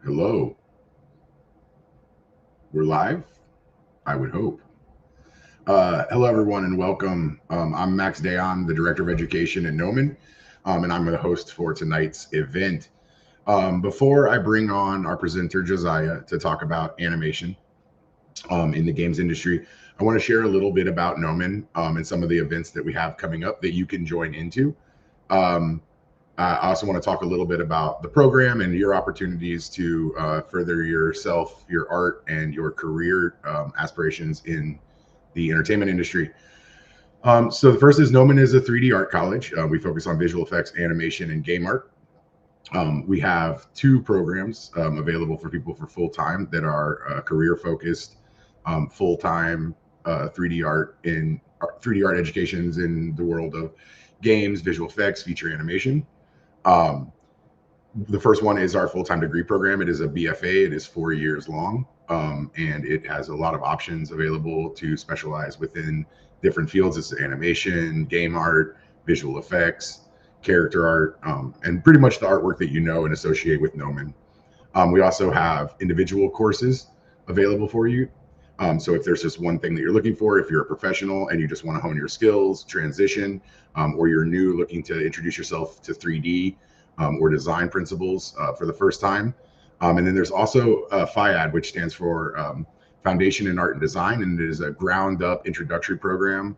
Hello, we're live, I would hope. Hello, everyone, and welcome. I'm Max Dayan, the Director of Education at Gnomon, and I'm the host for tonight's event. Before I bring on our presenter, Josiah, to talk about animation in the games industry, I want to share a little bit about Gnomon and some of the events that we have coming up that you can join into. Um, I also want to talk a little bit about the program and your opportunities to further yourself, your art, and your career aspirations in the entertainment industry. So the first is Gnomon is a 3D art college. We focus on visual effects, animation, and game art. We have two programs available for people for full time that are career focused, full time 3D art in 3D art educations in the world of games, visual effects, feature animation. Um, the first one is our full-time degree program. It is a BFA. It is 4 years long, and it has a lot of options available to specialize within different fields. It's animation, game art, visual effects, character art, and pretty much the artwork that you know and associate with Gnomon. We also have individual courses available for you. So if there's just one thing that you're looking for, if you're a professional and you just want to hone your skills, transition, or you're new looking to introduce yourself to 3D or design principles for the first time. And then there's also FIAD, which stands for Foundation in Art and Design, and it is a ground up introductory program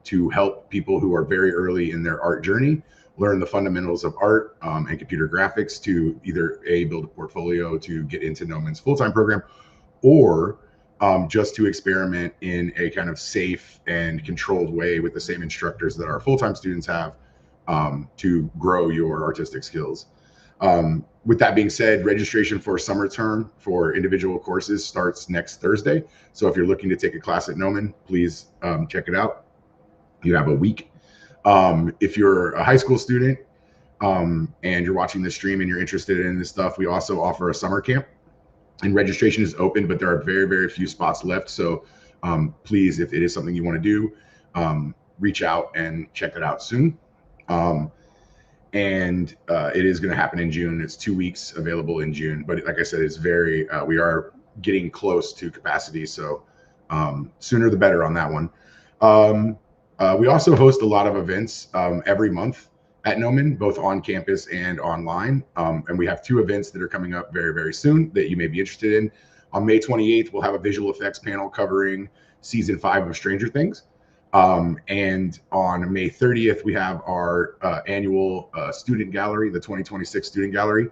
to help people who are very early in their art journey learn the fundamentals of art and computer graphics to either build a portfolio to get into Gnomon's full-time program, or just to experiment in a kind of safe and controlled way with the same instructors that our full-time students have to grow your artistic skills. With that being said, registration for summer term for individual courses starts next Thursday. So if you're looking to take a class at Gnomon, please check it out. You have a week. If you're a high school student and you're watching this stream and you're interested in this stuff, we also offer a summer camp. And registration is open, but there are very, very few spots left. So please, if it is something you want to do, reach out and check it out soon. And it is going to happen in June. It's 2 weeks available in June, but like I said, it's very we are getting close to capacity, so sooner the better on that one. We also host a lot of events every month at Gnomon, both on campus and online, and we have 2 events that are coming up very, very soon that you may be interested in. On May 28th, we'll have a visual effects panel covering season 5 of Stranger Things. And on May 30th, we have our annual student gallery, the 2026 student gallery.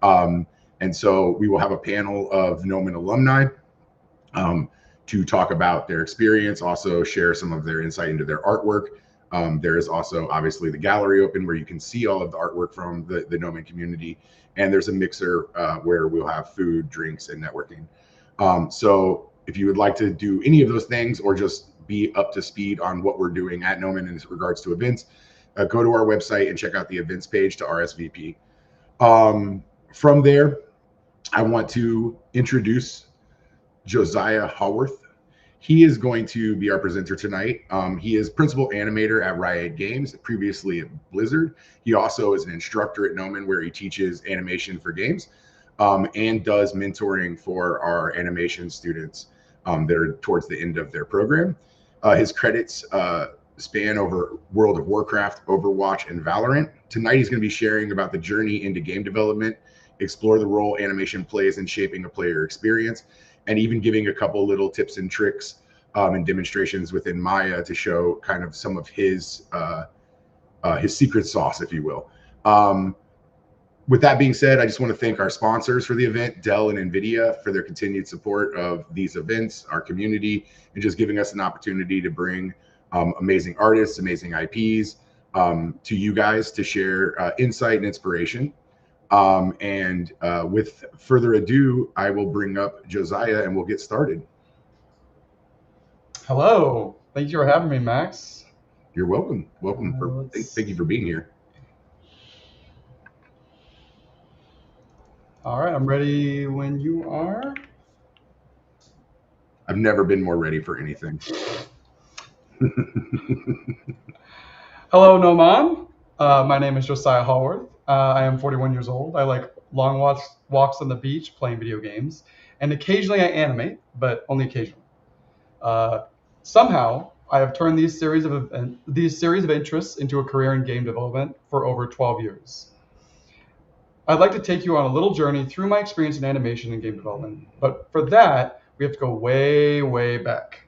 And so we will have a panel of Gnomon alumni to talk about their experience, also share some of their insight into their artwork. There is also obviously the gallery open where you can see all of the artwork from the Gnomon community. And there's a mixer where we'll have food, drinks, and networking. So if you would like to do any of those things or just be up to speed on what we're doing at Gnomon in regards to events, go to our website and check out the events page to RSVP. From there, I want to introduce Josiah Haworth. He is going to be our presenter tonight. He is principal animator at Riot Games, previously at Blizzard. He also is an instructor at Gnomon where he teaches animation for games and does mentoring for our animation students that are towards the end of their program. His credits span over World of Warcraft, Overwatch, and Valorant. Tonight he's going to be sharing about the journey into game development, explore the role animation plays in shaping a player experience, and even giving a couple little tips and tricks and demonstrations within Maya to show kind of some of his secret sauce, if you will. With that being said, I just want to thank our sponsors for the event, Dell and NVIDIA, for their continued support of these events, our community, and just giving us an opportunity to bring amazing artists, amazing IPs to you guys to share insight and inspiration. With further ado, I will bring up Josiah and we'll get started. Hello. Thank you for having me, Max. You're welcome. Welcome. Thank you for being here. All right, I'm ready when you are. I've never been more ready for anything. Hello, Gnomon. My name is Josiah Haworth. I am 41 years old. I like long walks on the beach, playing video games, and occasionally I animate, but only occasionally. Uh, Somehow, I have turned these series of interests into a career in game development for over 12 years. I'd like to take you on a little journey through my experience in animation and game development, but for that, we have to go way, way back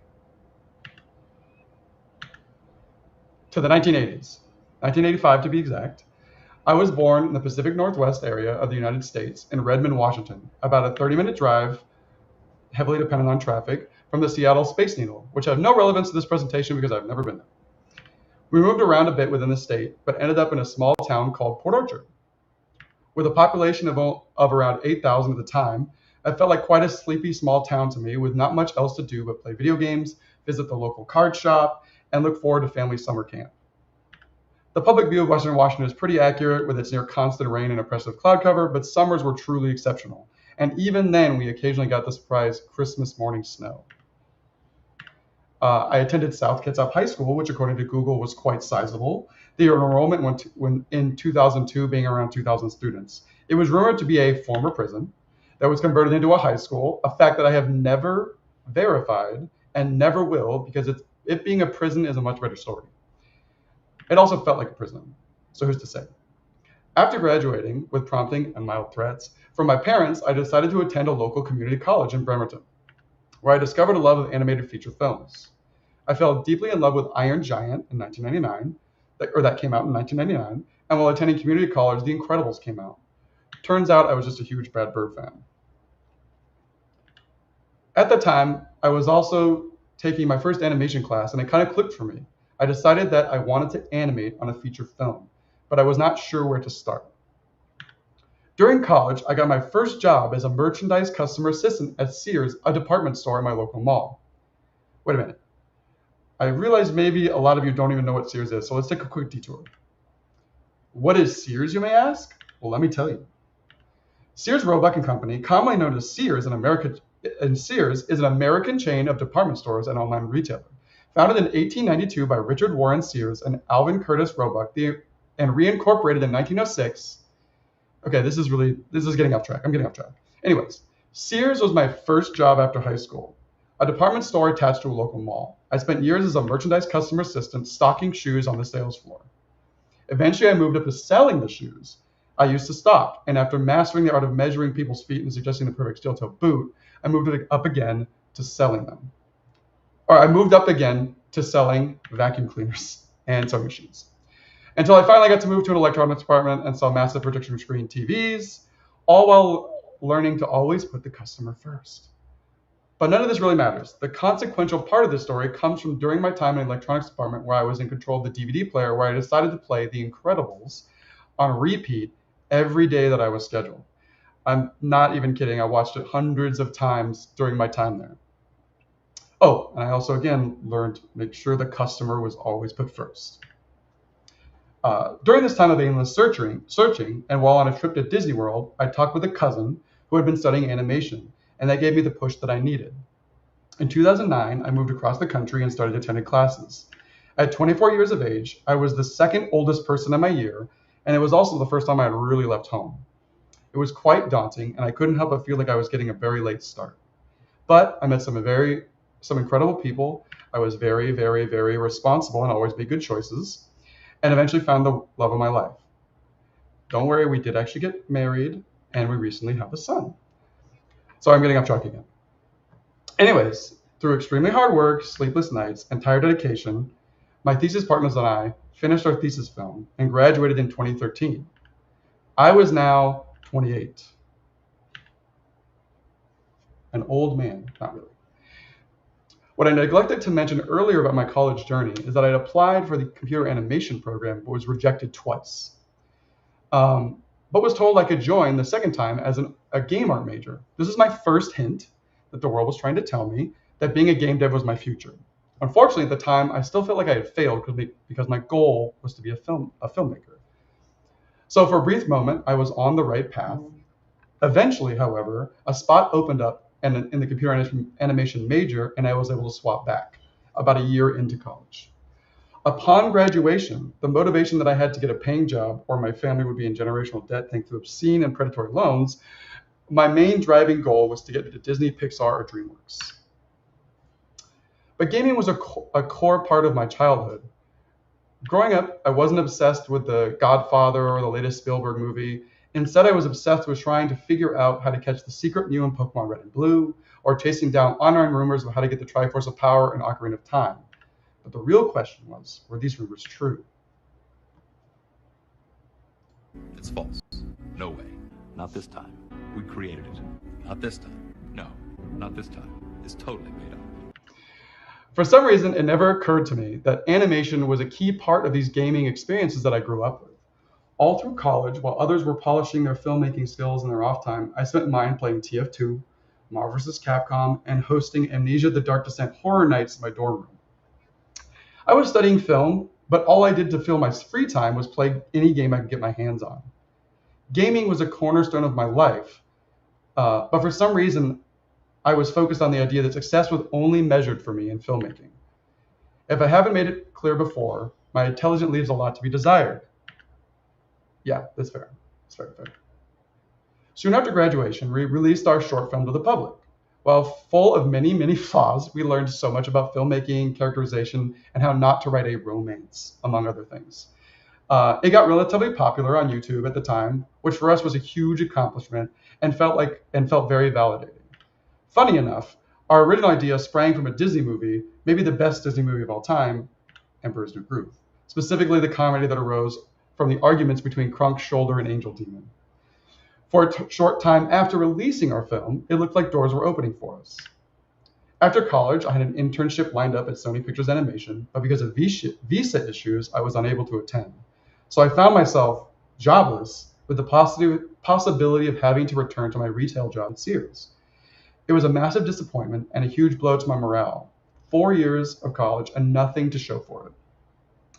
to the 1980s, 1985 to be exact. I was born in the Pacific Northwest area of the United States in Redmond, Washington, about a 30-minute drive, heavily dependent on traffic, from the Seattle Space Needle, which have no relevance to this presentation because I've never been there. We moved around a bit within the state, but ended up in a small town called Port Orchard. With a population of around 8,000 at the time, it felt like quite a sleepy small town to me with not much else to do but play video games, visit the local card shop, and look forward to family summer camp. The public view of Western Washington is pretty accurate with its near constant rain and oppressive cloud cover, but summers were truly exceptional. And even then, we occasionally got the surprise Christmas morning snow. I attended South Kitsap High School, which according to Google was quite sizable. The enrollment went in 2002 being around 2,000 students. It was rumored to be a former prison that was converted into a high school, a fact that I have never verified and never will because it being a prison is a much better story. It also felt like a prison, so who's to say? After graduating with prompting and mild threats from my parents, I decided to attend a local community college in Bremerton, where I discovered a love of animated feature films. I fell deeply in love with Iron Giant in 1999, that came out in 1999, and while attending community college, The Incredibles came out. Turns out I was just a huge Brad Bird fan. At the time, I was also taking my first animation class, and it kind of clicked for me. I decided that I wanted to animate on a feature film, but I was not sure where to start. During college, I got my first job as a merchandise customer assistant at Sears, a department store in my local mall. Wait a minute. I realize maybe a lot of you don't even know what Sears is, so let's take a quick detour. What is Sears, you may ask? Well, let me tell you. Sears Roebuck and Company, commonly known as Sears Sears is an American chain of department stores and online retailer. Founded in 1892 by Richard Warren Sears and Alvin Curtis Roebuck, and reincorporated in 1906. Okay, this is getting off track. I'm getting off track. Anyways, Sears was my first job after high school, a department store attached to a local mall. I spent years as a merchandise customer assistant stocking shoes on the sales floor. Eventually, I moved up to selling the shoes I used to stock, and after mastering the art of measuring people's feet and suggesting the perfect steel toe boot, I moved up again to selling them. I moved up again to selling vacuum cleaners and sewing machines. Until I finally got to move to an electronics department and sell massive projection screen TVs, all while learning to always put the customer first. But none of this really matters. The consequential part of this story comes from during my time in the electronics department where I was in control of the DVD player where I decided to play The Incredibles on repeat every day that I was scheduled. I'm not even kidding. I watched it hundreds of times during my time there. Oh, and I also, again, learned to make sure the customer was always put first. During this time of aimless searching, and while on a trip to Disney World, I talked with a cousin who had been studying animation, and that gave me the push that I needed. In 2009, I moved across the country and started attending classes. At 24 years of age, I was the second oldest person in my year, and it was also the first time I had really left home. It was quite daunting, and I couldn't help but feel like I was getting a very late start. But I met some incredible people. I was very, very, very responsible and always made good choices, and eventually found the love of my life. Don't worry, we did actually get married, and we recently have a son. So I'm getting off track again. Anyways, through extremely hard work, sleepless nights, and tired dedication, my thesis partners and I finished our thesis film and graduated in 2013. I was now 28. An old man, not really. What I neglected to mention earlier about my college journey is that I had applied for the computer animation program but was rejected twice. But was told I could join the second time as a game art major. This is my first hint that the world was trying to tell me that being a game dev was my future. Unfortunately, at the time, I still felt like I had failed because my goal was to be a filmmaker. So for a brief moment, I was on the right path. Eventually, however, a spot opened up in the computer animation major, and I was able to swap back about a year into college. Upon graduation, the motivation that I had to get a paying job or my family would be in generational debt thanks to obscene and predatory loans, my main driving goal was to get into Disney, Pixar, or DreamWorks. But gaming was a core part of my childhood. Growing up, I wasn't obsessed with The Godfather or the latest Spielberg movie. Instead, I was obsessed with trying to figure out how to catch the secret Mew in Pokemon Red and Blue, or chasing down online rumors of how to get the Triforce of Power in Ocarina of Time. But the real question was, were these rumors true? It's false. No way. Not this time. We created it. Not this time. No, not this time. It's totally made up. For some reason, it never occurred to me that animation was a key part of these gaming experiences that I grew up with. All through college, while others were polishing their filmmaking skills in their off time, I spent mine playing TF2, Marvel vs. Capcom, and hosting Amnesia: The Dark Descent horror nights in my dorm room. I was studying film, but all I did to fill my free time was play any game I could get my hands on. Gaming was a cornerstone of my life, but for some reason, I was focused on the idea that success was only measured for me in filmmaking. If I haven't made it clear before, my intelligence leaves a lot to be desired. Yeah, that's fair. That's very fair. Soon after graduation, we released our short film to the public. While full of many, many flaws, we learned so much about filmmaking, characterization, and how not to write a romance, among other things. It got relatively popular on YouTube at the time, which for us was a huge accomplishment and felt very validating. Funny enough, our original idea sprang from a Disney movie, maybe the best Disney movie of all time, Emperor's New Groove, specifically the comedy that arose from the arguments between Krunk's shoulder and Angel Demon. For a short time after releasing our film, it looked like doors were opening for us. After college, I had an internship lined up at Sony Pictures Animation, but because of visa issues, I was unable to attend. So I found myself jobless with the possibility of having to return to my retail job at Sears. It was a massive disappointment and a huge blow to my morale. 4 years of college and nothing to show for it.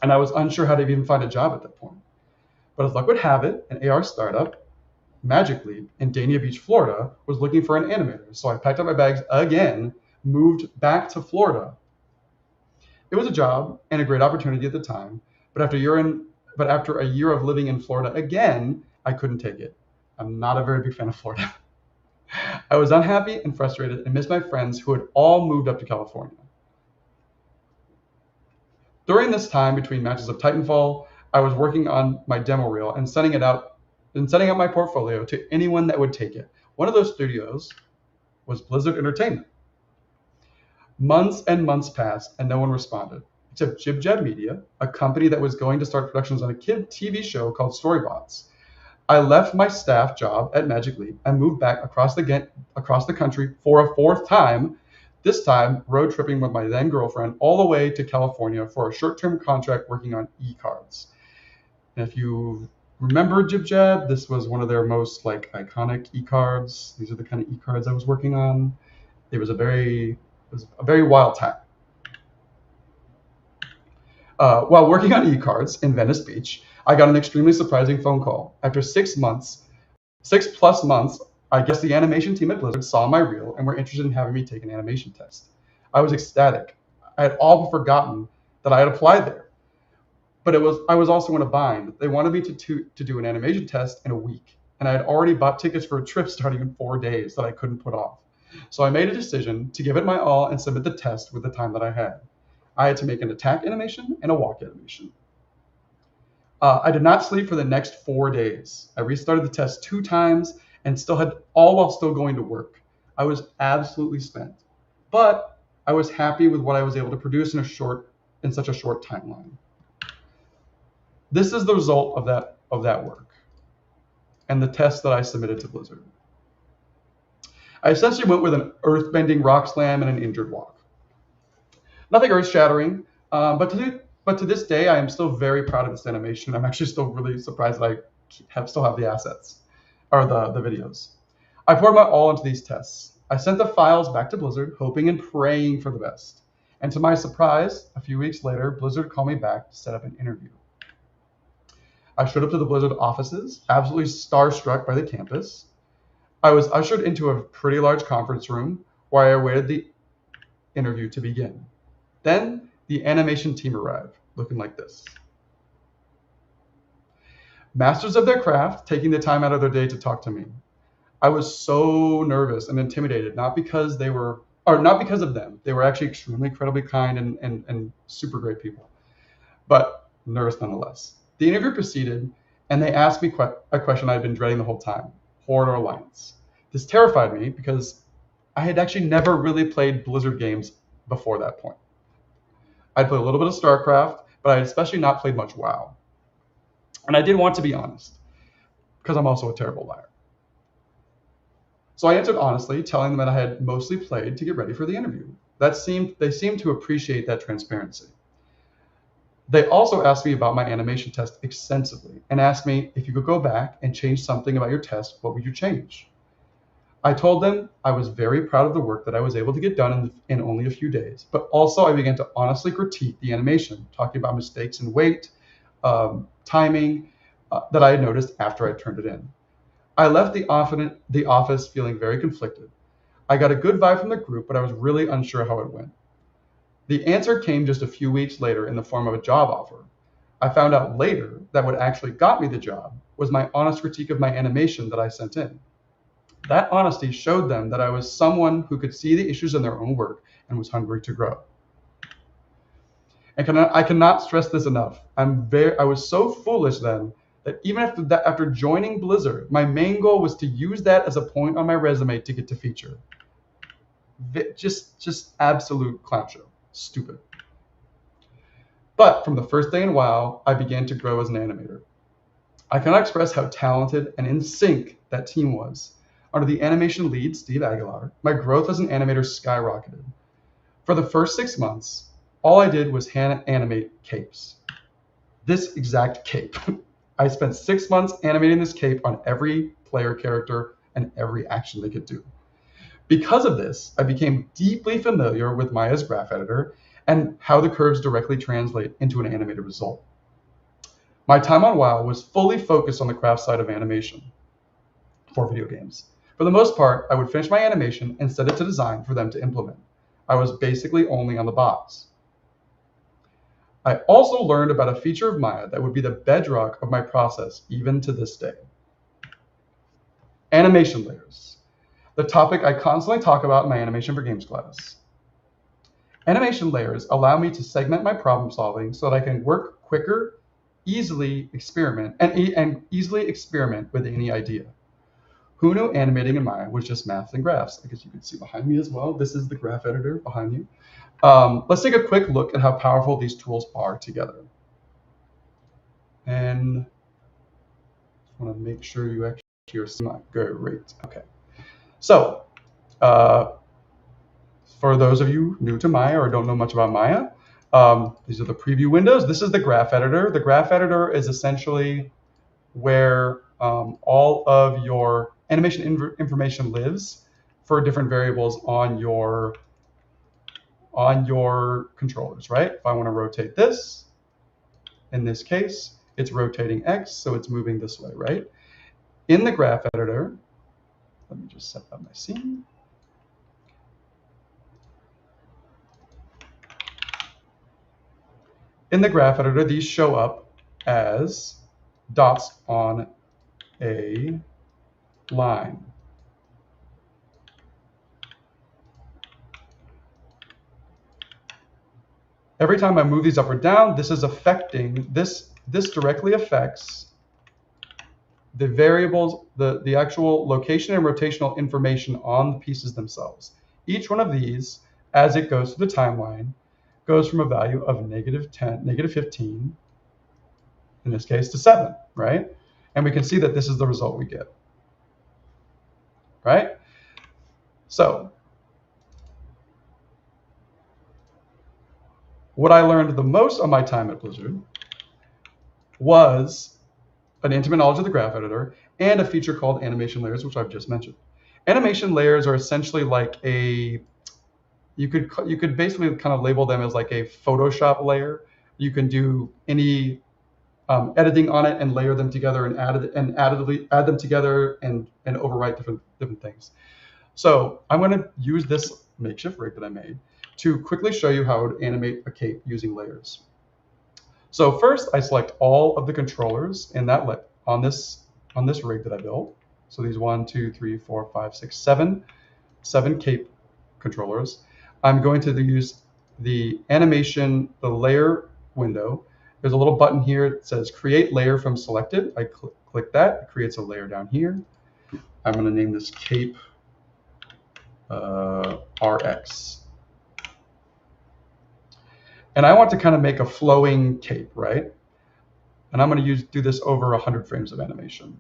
And I was unsure how to even find a job at that point. But as luck would have it, an AR startup, Magic Leap, in Dania Beach, Florida, was looking for an animator. So I packed up my bags again, moved back to Florida. It was a job and a great opportunity at the time, but after a year of living in Florida again, I couldn't take it. I'm not a very big fan of Florida. I was unhappy and frustrated and missed my friends who had all moved up to California. During this time between matches of Titanfall, I was working on my demo reel and setting up my portfolio to anyone that would take it. One of those studios was Blizzard Entertainment. Months and months passed and no one responded, except Jib Jab Media, a company that was going to start productions on a kid TV show called Storybots. I left my staff job at Magic Leap and moved back across the country for a fourth time, this time road tripping with my then girlfriend all the way to California for a short-term contract working on e-cards. And if you remember Jib Jab, this was one of their most iconic e-cards. These are the kind of e-cards I was working on. It was a very wild time. While working on e-cards in Venice Beach, I got an extremely surprising phone call. After 6 plus months, I guess the animation team at Blizzard saw my reel and were interested in having me take an animation test. I was ecstatic. I had all but forgotten that I had applied there. But I was also in a bind. They wanted me to do an animation test in a week, and I had already bought tickets for a trip starting in 4 days that I couldn't put off. So I made a decision to give it my all and submit the test with the time that I had. I had to make an attack animation and a walk animation. I did not sleep for the next 4 days. I restarted the test 2 times and all while still going to work. I was absolutely spent, but I was happy with what I was able to produce in such a short timeline. This is the result of that work and the test that I submitted to Blizzard. I essentially went with an earth-bending rock slam and an injured walk. Nothing earth-shattering, but to this day, I am still very proud of this animation. I'm actually still really surprised that I still have the assets, or the videos. I poured my all into these tests. I sent the files back to Blizzard, hoping and praying for the best. And to my surprise, a few weeks later, Blizzard called me back to set up an interview. I showed up to the Blizzard offices, absolutely starstruck by the campus. I was ushered into a pretty large conference room where I awaited the interview to begin. Then the animation team arrived. looking like this. Masters of their craft, taking the time out of their day to talk to me. I was so nervous and intimidated, not because of them. They were actually extremely incredibly kind and super great people, but nervous nonetheless. The interview proceeded, and they asked me a question I had been dreading the whole time: Horde or Alliance? This terrified me because I had actually never really played Blizzard games before that point. I'd played a little bit of StarCraft, but I had especially not played much WoW. And I did want to be honest, because I'm also a terrible liar. So I answered honestly, telling them that I had mostly played to get ready for the interview. They seemed to appreciate that transparency. They also asked me about my animation test extensively and asked me, if you could go back and change something about your test, what would you change? I told them I was very proud of the work that I was able to get done in only a few days, but also I began to honestly critique the animation, talking about mistakes in weight, timing that I had noticed after I turned it in. I left the office feeling very conflicted. I got a good vibe from the group, but I was really unsure how it went. The answer came just a few weeks later in the form of a job offer. I found out later that what actually got me the job was my honest critique of my animation that I sent in. That honesty showed them that I was someone who could see the issues in their own work and was hungry to grow. And I cannot stress this enough. I was so foolish then that even after joining Blizzard, my main goal was to use that as a point on my resume to get to feature. Just absolute clown show. Stupid. But from the first day in WoW, I began to grow as an animator. I cannot express how talented and in sync that team was. Under the animation lead, Steve Aguilar, my growth as an animator skyrocketed. For the first 6 months, all I did was hand animate capes. This exact cape. I spent 6 months animating this cape on every player character and every action they could do. Because of this, I became deeply familiar with Maya's graph editor and how the curves directly translate into an animated result. My time on WoW was fully focused on the craft side of animation for video games. For the most part, I would finish my animation and send it to design for them to implement. I was basically only on the box. I also learned about a feature of Maya that would be the bedrock of my process even to this day. Animation layers, the topic I constantly talk about in my Animation for Games class. Animation layers allow me to segment my problem solving so that I can work quicker, easily experiment with any idea. Who knew animating in Maya was just math and graphs? I guess you can see behind me as well. This is the graph editor behind you. Let's take a quick look at how powerful these tools are together. And I want to make sure you actually are seeing my great. Okay. So for those of you new to Maya or don't know much about Maya, these are the preview windows. This is the graph editor. The graph editor is essentially where all of your animation information lives for different variables on your controllers, right? If I want to rotate this, in this case, it's rotating X, so it's moving this way, right? In the graph editor, let me just set up my scene. In the graph editor, these show up as dots on a line. Every time I move these up or down, this is affecting, this directly affects the variables, the actual location and rotational information on the pieces themselves. Each one of these, as it goes through the timeline, goes from a value of -10, -15, in this case, to 7, right? And we can see that this is the result we get, right? So what I learned the most on my time at Blizzard was an intimate knowledge of the graph editor and a feature called animation layers, which I've just mentioned. Animation layers are essentially like you could basically kind of label them as like a Photoshop layer. You can do any editing on it and layer them together and add them together and overwrite different things. So I'm going to use this makeshift rig that I made to quickly show you how to animate a cape using layers. So first, I select all of the controllers in that on this rig that I built. So these 1, 2, 3, 4, 5, 6, 7 cape controllers. I'm going to use the animation, the layer window. There's a little button here that says create layer from selected. I click that, it creates a layer down here. I'm going to name this cape RX. And I want to kind of make a flowing cape, right? And I'm going to do this over 100 frames of animation.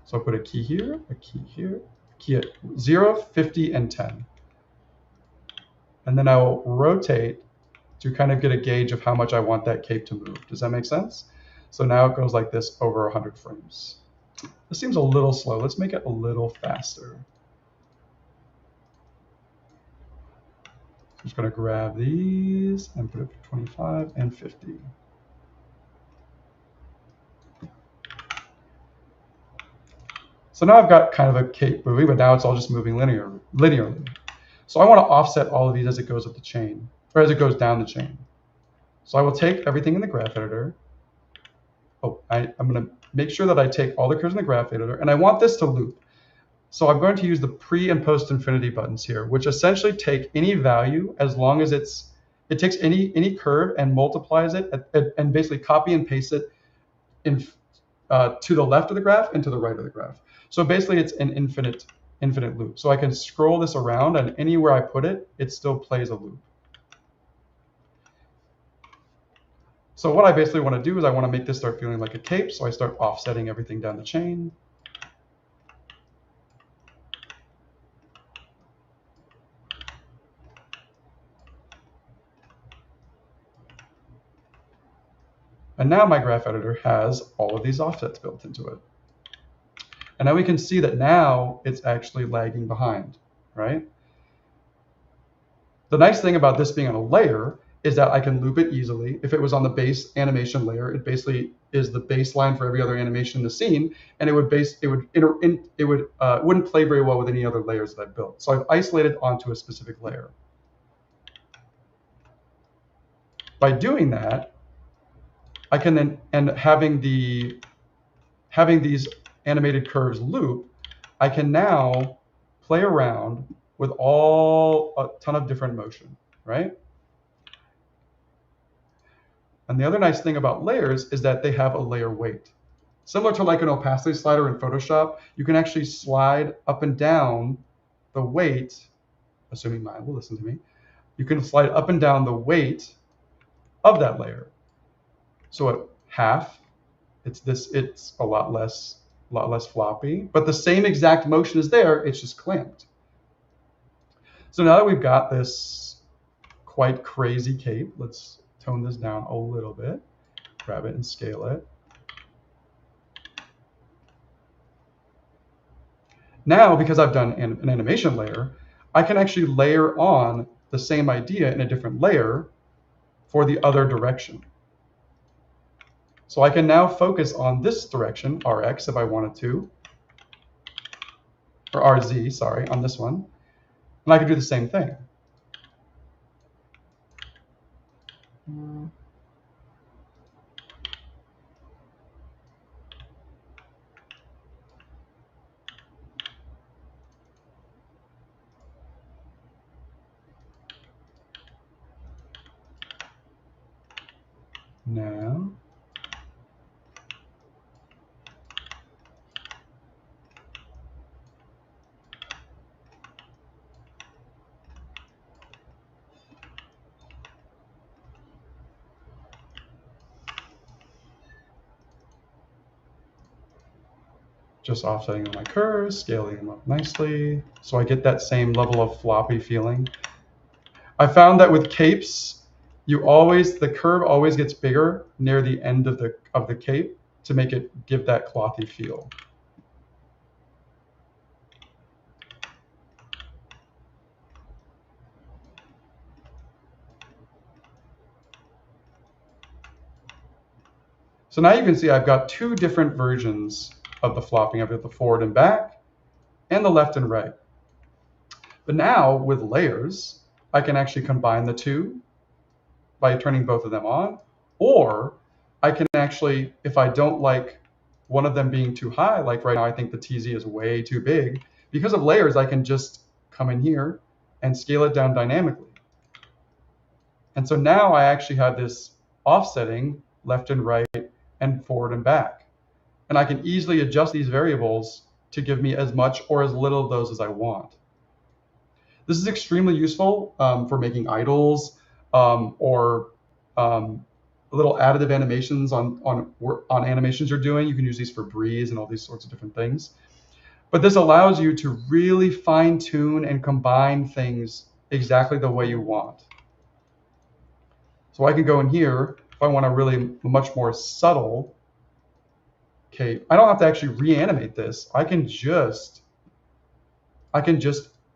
So I'll put a key here, a key here, key at 0, 50, and 10. And then I'll rotate to kind of get a gauge of how much I want that cape to move. Does that make sense? So now it goes like this over 100 frames. This seems a little slow. Let's make it a little faster. I'm just going to grab these and put it to 25 and 50. So now I've got kind of a cape moving, but now it's all just moving linearly. So I want to offset all of these as it goes up the chain, or as it goes down the chain. So I will take everything in the graph editor. Oh, I'm going to make sure that I take all the curves in the graph editor, and I want this to loop. So I'm going to use the pre and post infinity buttons here, which essentially take any value as long as it takes any curve and multiplies it and basically copy and paste it to the left of the graph and to the right of the graph. So basically it's an infinite loop. So I can scroll this around, and anywhere I put it, it still plays a loop. So what I basically want to do is I want to make this start feeling like a cape. So I start offsetting everything down the chain. And now my graph editor has all of these offsets built into it. And now we can see that now it's actually lagging behind, right? The nice thing about this being on a layer is that I can loop it easily. If it was on the base animation layer, it basically is the baseline for every other animation in the scene, and it wouldn't play very well with any other layers that I've built. So I've isolated onto a specific layer. By doing that, I can then, and having these animated curves loop, I can now play around with a ton of different motion, right? And the other nice thing about layers is that they have a layer weight. Similar to like an opacity slider in Photoshop, you can actually slide up and down the weight, assuming mine will listen to me. You can slide up and down the weight of that layer. So at half, it's a lot less floppy, but the same exact motion is there, it's just clamped. So now that we've got this quite crazy cape, let's tone this down a little bit, grab it and scale it. Now, because I've done an animation layer, I can actually layer on the same idea in a different layer for the other direction. So I can now focus on this direction, RX, if I wanted to, or RZ, sorry, on this one. And I could do the same thing. Now, just offsetting my curves, scaling them up nicely, so I get that same level of floppy feeling. I found that with capes, the curve always gets bigger near the end of the cape to make it give that clothy feel. So now you can see I've got two different versions of the flopping. I've got the forward and back and the left and right. But now with layers, I can actually combine the two by turning both of them on, or I can actually, if I don't like one of them being too high, like right now I think the TZ is way too big, because of layers, I can just come in here and scale it down dynamically. And so now I actually have this offsetting left and right and forward and back. And I can easily adjust these variables to give me as much or as little of those as I want. This is extremely useful for making idols or little additive animations on animations you're doing. You can use these for breeze and all these sorts of different things. But this allows you to really fine tune and combine things exactly the way you want. So I can go in here if I want a really much more subtle. Okay, I don't have to actually reanimate this. I can just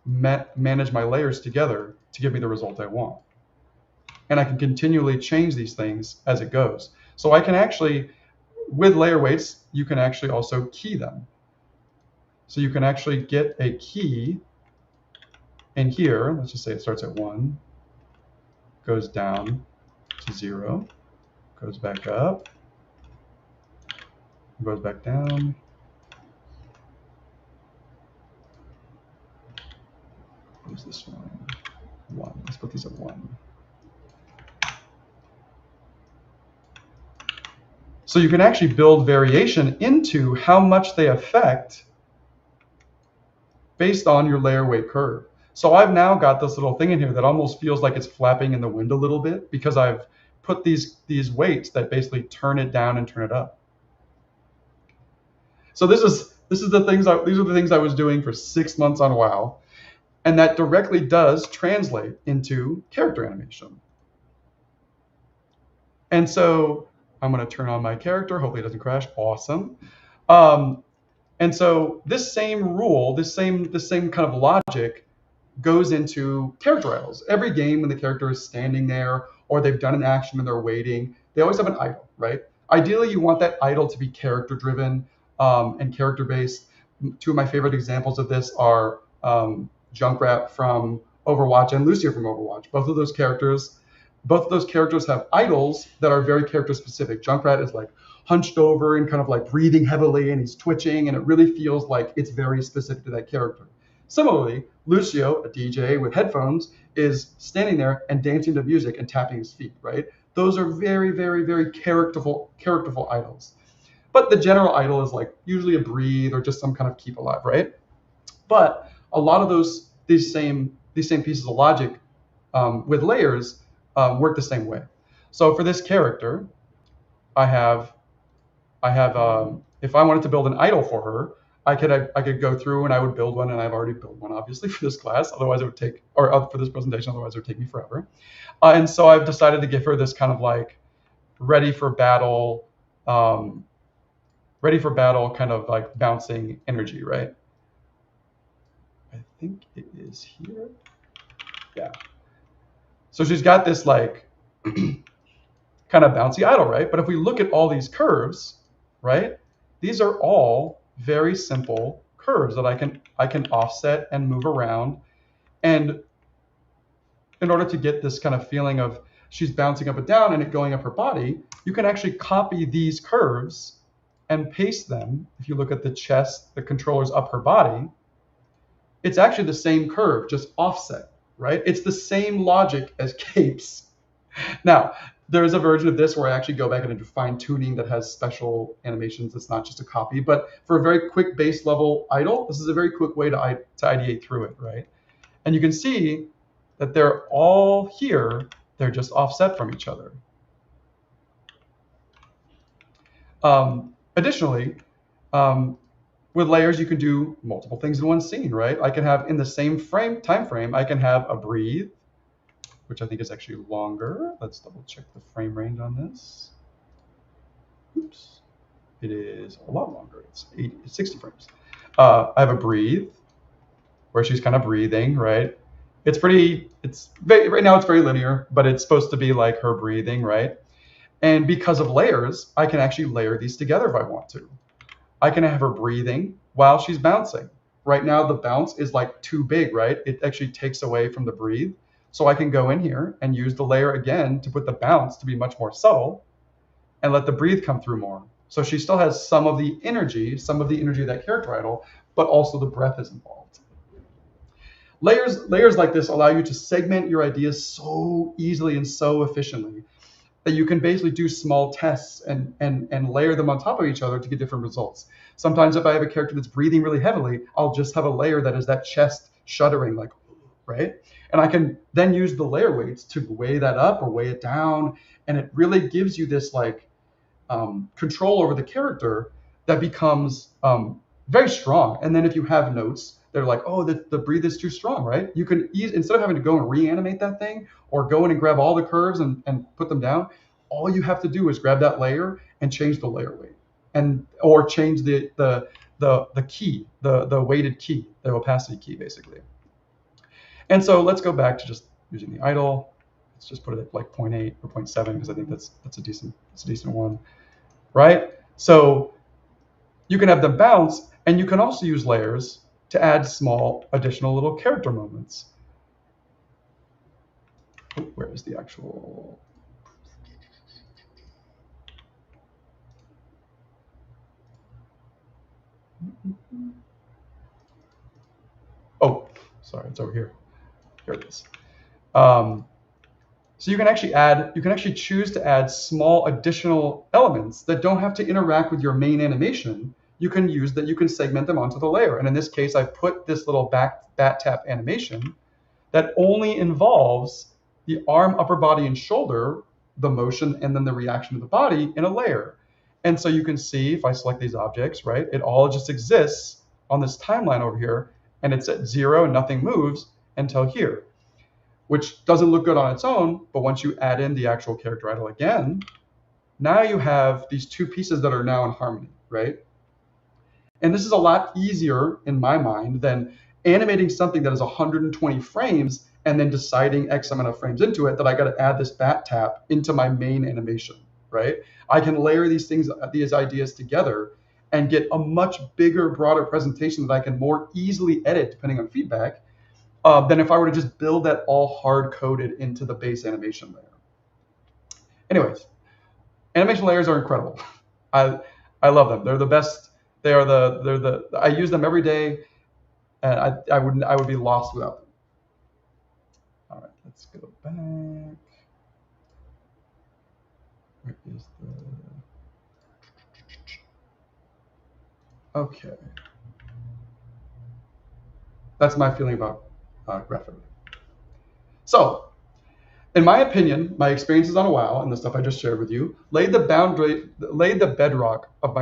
manage my layers together to give me the result I want. And I can continually change these things as it goes. So I can actually, with layer weights, you can actually also key them. So you can actually get a key in here. Let's just say it starts at 1, goes down to 0, goes back up, goes back down. Where's this one? 1. Let's put these at 1. So you can actually build variation into how much they affect based on your layer weight curve. So I've now got this little thing in here that almost feels like it's flapping in the wind a little bit because I've put these weights that basically turn it down and turn it up. So these are the things I was doing for 6 months on WoW, and that directly does translate into character animation. And so I'm going to turn on my character. Hopefully it doesn't crash. Awesome. And so this same rule, this same kind of logic goes into character idols. Every game when the character is standing there or they've done an action and they're waiting, they always have an idol, right? Ideally, you want that idol to be character driven and character based. 2 of my favorite examples of this are Junkrat from Overwatch and Lucio from Overwatch. Both of those characters have idols that are very character specific. Junkrat is like hunched over and kind of like breathing heavily, and he's twitching, and it really feels like it's very specific to that character. Similarly, Lucio, a DJ with headphones, is standing there and dancing to music and tapping his feet, right? Those are very, very, very characterful idols. But the general idol is like usually a breathe or just some kind of keep alive, right? But a lot of these same pieces of logic with layers work the same way. So for this character, I have if I wanted to build an idol for her, I could go through and I would build one, and I've already built one obviously for this class. Otherwise it would take, or for this presentation, otherwise it would take me forever. And so I've decided to give her this kind of like ready for battle kind of like bouncing energy, right? I think it is here. Yeah. So she's got this like kind of bouncy idol, right? But if we look at all these curves, right? These are all very simple curves that I can offset and move around. And in order to get this kind of feeling of she's bouncing up and down and it going up her body, you can actually copy these curves and paste them. If you look at the chest, the controller's up her body, it's actually the same curve, just offset, right? It's the same logic as capes. Now, there's a version of this where I actually go back and do fine tuning that has special animations. It's not just a copy, but for a very quick base level idle, this is a very quick way to ideate through it, right? And you can see that they're all here. They're just offset from each other. Additionally, with layers, you can do multiple things in one scene, right? I can have in the same time frame, I can have a breathe, which I think is actually longer. Let's double check the frame range on this. Oops, it is a lot longer. It's 60 frames. I have a breathe, where she's kind of breathing, right? Right now it's very linear, but it's supposed to be like her breathing, right? And because of layers, I can actually layer these together if I want to. I can have her breathing while she's bouncing. right now the bounce is like too big, right? It actually takes away from the breathe. So I can go in here and use the layer again to put the bounce to be much more subtle and let the breathe come through more. So she still has some of the energy of that character idol, but also the breath is involved. Layers like this allow you to segment your ideas so easily and so efficiently that you can basically do small tests and layer them on top of each other to get different results. Sometimes if I have a character that's breathing really heavily, I'll just have a layer that is that chest shuddering, like, right? And I can then use the layer weights to weigh that up or weigh it down. And it really gives you this like control over the character that becomes very strong. And then if you have notes, they're like, oh, the breathe is too strong, right? You can instead of having to go and reanimate that thing or go in and grab all the curves and put them down, all you have to do is grab that layer and change the layer weight, or change the key, the weighted key, the opacity key, basically. And so let's go back to just using the idle. Let's just put it at like 0.8 or 0.7 because I think that's a decent one, right? So you can have them bounce, and you can also use layers to add small additional little character moments. Oh, where is the actual? Oh, sorry, it's over here. Here it is. So you can actually choose to add small additional elements that don't have to interact with your main animation. You can segment them onto the layer. And in this case, I put this little bat tap animation that only involves the arm, upper body, and shoulder, the motion, and then the reaction of the body in a layer. And so you can see if I select these objects, right, it all just exists on this timeline over here, and it's at 0 and nothing moves until here, which doesn't look good on its own. But once you add in the actual character idle again, now you have these two pieces that are now in harmony, right? And this is a lot easier in my mind than animating something that is 120 frames and then deciding X amount of frames into it that I got to add this bat tap into my main animation, right? I can layer these ideas together and get a much bigger, broader presentation that I can more easily edit depending on feedback than if I were to just build that all hard-coded into the base animation layer. Anyways, animation layers are incredible. I love them. They're the best. I use them every day, and I would be lost without them. All right, let's go back. Where is the? Okay. That's my feeling about graphic. So, in my opinion, my experiences on WoW and the stuff I just shared with you laid the bedrock of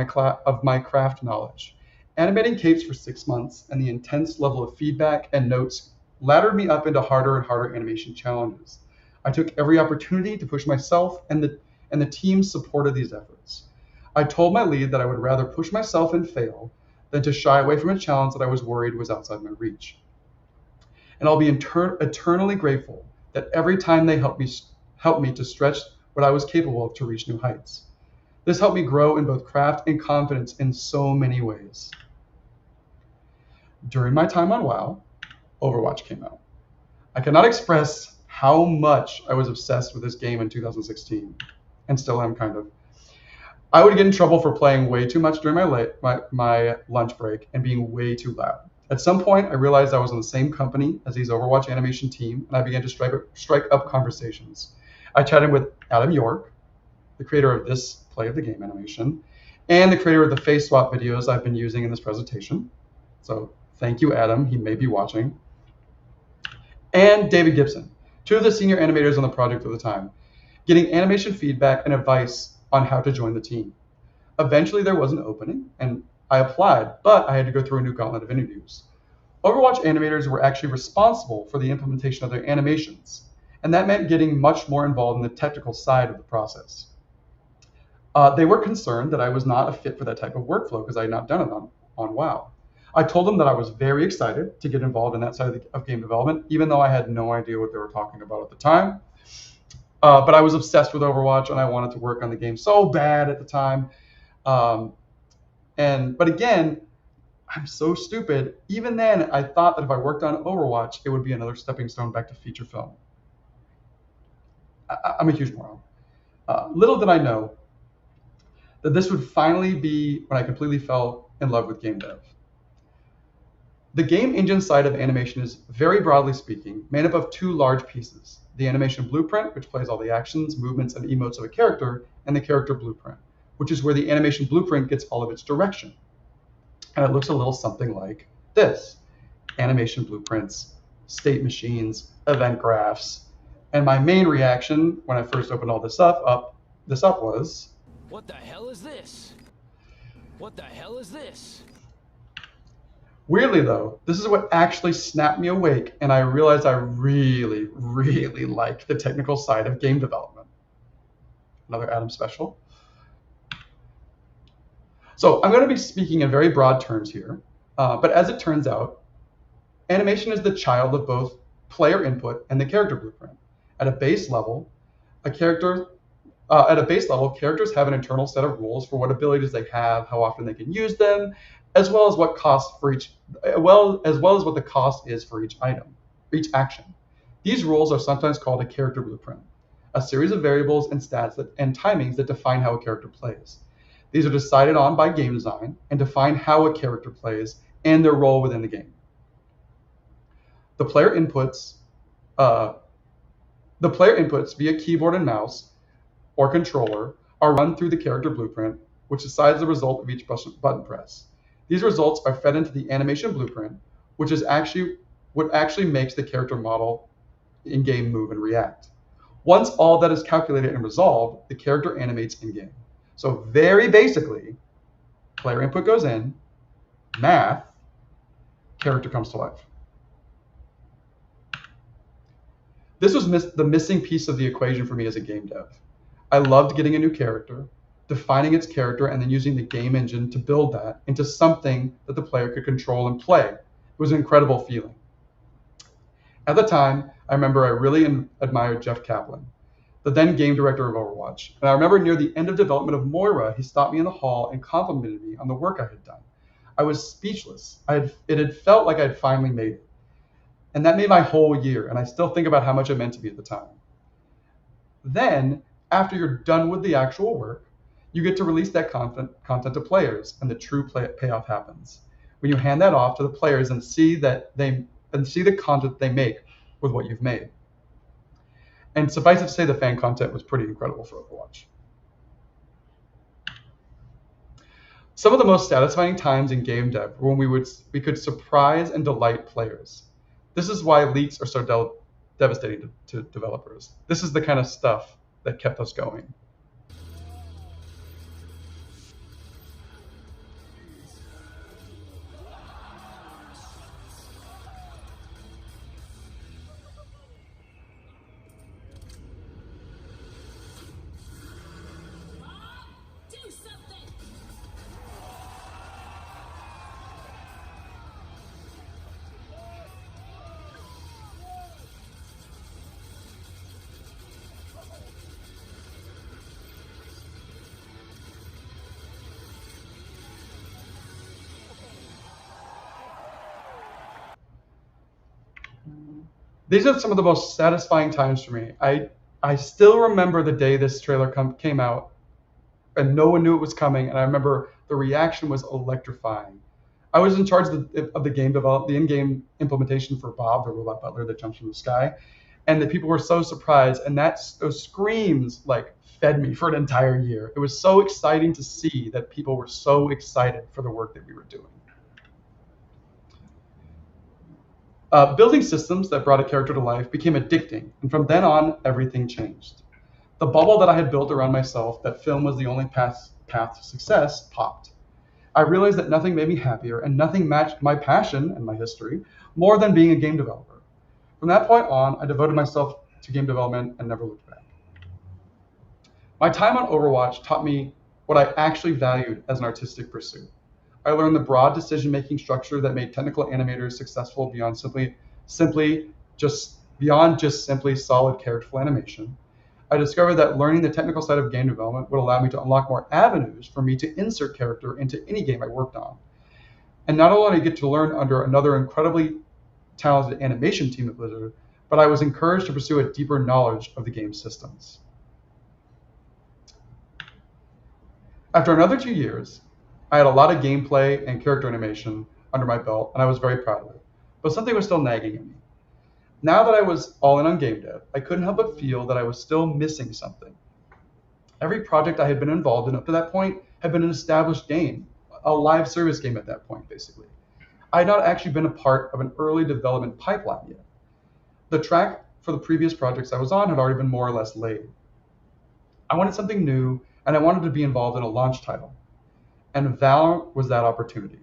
my craft knowledge. Animating capes for 6 months and the intense level of feedback and notes laddered me up into harder and harder animation challenges. I took every opportunity to push myself, and the team supported these efforts. I told my lead that I would rather push myself and fail than to shy away from a challenge that I was worried was outside my reach. And I'll be eternally grateful that every time they helped me to stretch what I was capable of to reach new heights. This helped me grow in both craft and confidence in so many ways. During my time on WoW, Overwatch came out. I cannot express how much I was obsessed with this game in 2016, and still am kind of. I would get in trouble for playing way too much during my lunch break and being way too loud. At some point, I realized I was in the same company as these Overwatch animation team, and I began to strike up conversations. I chatted with Adam York, the creator of this play of the game animation, and the creator of the face swap videos I've been using in this presentation. So thank you, Adam. He may be watching. And David Gibson, two of the senior animators on the project at the time, getting animation feedback and advice on how to join the team. Eventually, there was an opening, and I applied, but I had to go through a new gauntlet of interviews. Overwatch animators were actually responsible for the implementation of their animations, and that meant getting much more involved in the technical side of the process. They were concerned that I was not a fit for that type of workflow because I had not done it on WoW. I told them that I was very excited to get involved in that side of game development, even though I had no idea what they were talking about at the time. But I was obsessed with Overwatch, and I wanted to work on the game so bad at the time. But again, I'm so stupid. Even then, I thought that if I worked on Overwatch, it would be another stepping stone back to feature film. I'm a huge moron. Little did I know that this would finally be when I completely fell in love with game dev. The game engine side of animation is, very broadly speaking, made up of two large pieces: the animation blueprint, which plays all the actions, movements, and emotes of a character, and the character blueprint, which is where the animation blueprint gets all of its direction. And it looks a little something like this: animation blueprints, state machines, event graphs. And my main reaction when I first opened all this up was, what the hell is this? What the hell is this? Weirdly though, this is what actually snapped me awake, and I realized I really, really like the technical side of game development. Another Adam special. So I'm going to be speaking in very broad terms here, but as it turns out, animation is the child of both player input and the character blueprint. At a base level, characters have an internal set of rules for what abilities they have, how often they can use them, as well as what the cost is for each item, each action. These rules are sometimes called a character blueprint, a series of variables and stats and timings that define how a character plays. These are decided on by game design and define how a character plays and their role within the game. The player inputs via keyboard and mouse or controller are run through the character blueprint, which decides the result of each button press. These results are fed into the animation blueprint, which is actually what actually makes the character model in-game move and react. Once all that is calculated and resolved, the character animates in-game. So very basically, player input goes in, math, character comes to life. This was the missing piece of the equation for me as a game dev. I loved getting a new character, defining its character, and then using the game engine to build that into something that the player could control and play. It was an incredible feeling. At the time, I remember I really admired Jeff Kaplan, the then game director of Overwatch. And I remember near the end of development of Moira, he stopped me in the hall and complimented me on the work I had done. I was speechless. It had felt like I'd finally made it. And that made my whole year, and I still think about how much it meant to me at the time. Then, after you're done with the actual work, you get to release that content to players, and the true payoff happens when you hand that off to the players and see the content they make with what you've made. And suffice it to say, the fan content was pretty incredible for Overwatch. Some of the most satisfying times in game dev were when we could surprise and delight players. This is why leaks are so devastating to developers. This is the kind of stuff that kept us going. These are some of the most satisfying times for me. I still remember the day this trailer came out, and no one knew it was coming, and I remember the reaction was electrifying. I was in charge of the game development, the in-game implementation for Bob, the robot butler that jumps from the sky, and the people were so surprised, and those screams like fed me for an entire year. It was so exciting to see that people were so excited for the work that we were doing. Building systems that brought a character to life became addicting, and from then on, everything changed. The bubble that I had built around myself, that film was the only path to success, popped. I realized that nothing made me happier, and nothing matched my passion and my history more than being a game developer. From that point on, I devoted myself to game development and never looked back. My time on Overwatch taught me what I actually valued as an artistic pursuit. I learned the broad decision-making structure that made technical animators successful beyond just simply solid characterful animation. I discovered that learning the technical side of game development would allow me to unlock more avenues for me to insert character into any game I worked on. And not only did I get to learn under another incredibly talented animation team at Blizzard, but I was encouraged to pursue a deeper knowledge of the game's systems. After another 2 years, I had a lot of gameplay and character animation under my belt, and I was very proud of it. But something was still nagging at me. Now that I was all in on game dev, I couldn't help but feel that I was still missing something. Every project I had been involved in up to that point had been an established game, a live service game at that point, basically. I had not actually been a part of an early development pipeline yet. The track for the previous projects I was on had already been more or less laid. I wanted something new, and I wanted to be involved in a launch title. And Valorant was that opportunity.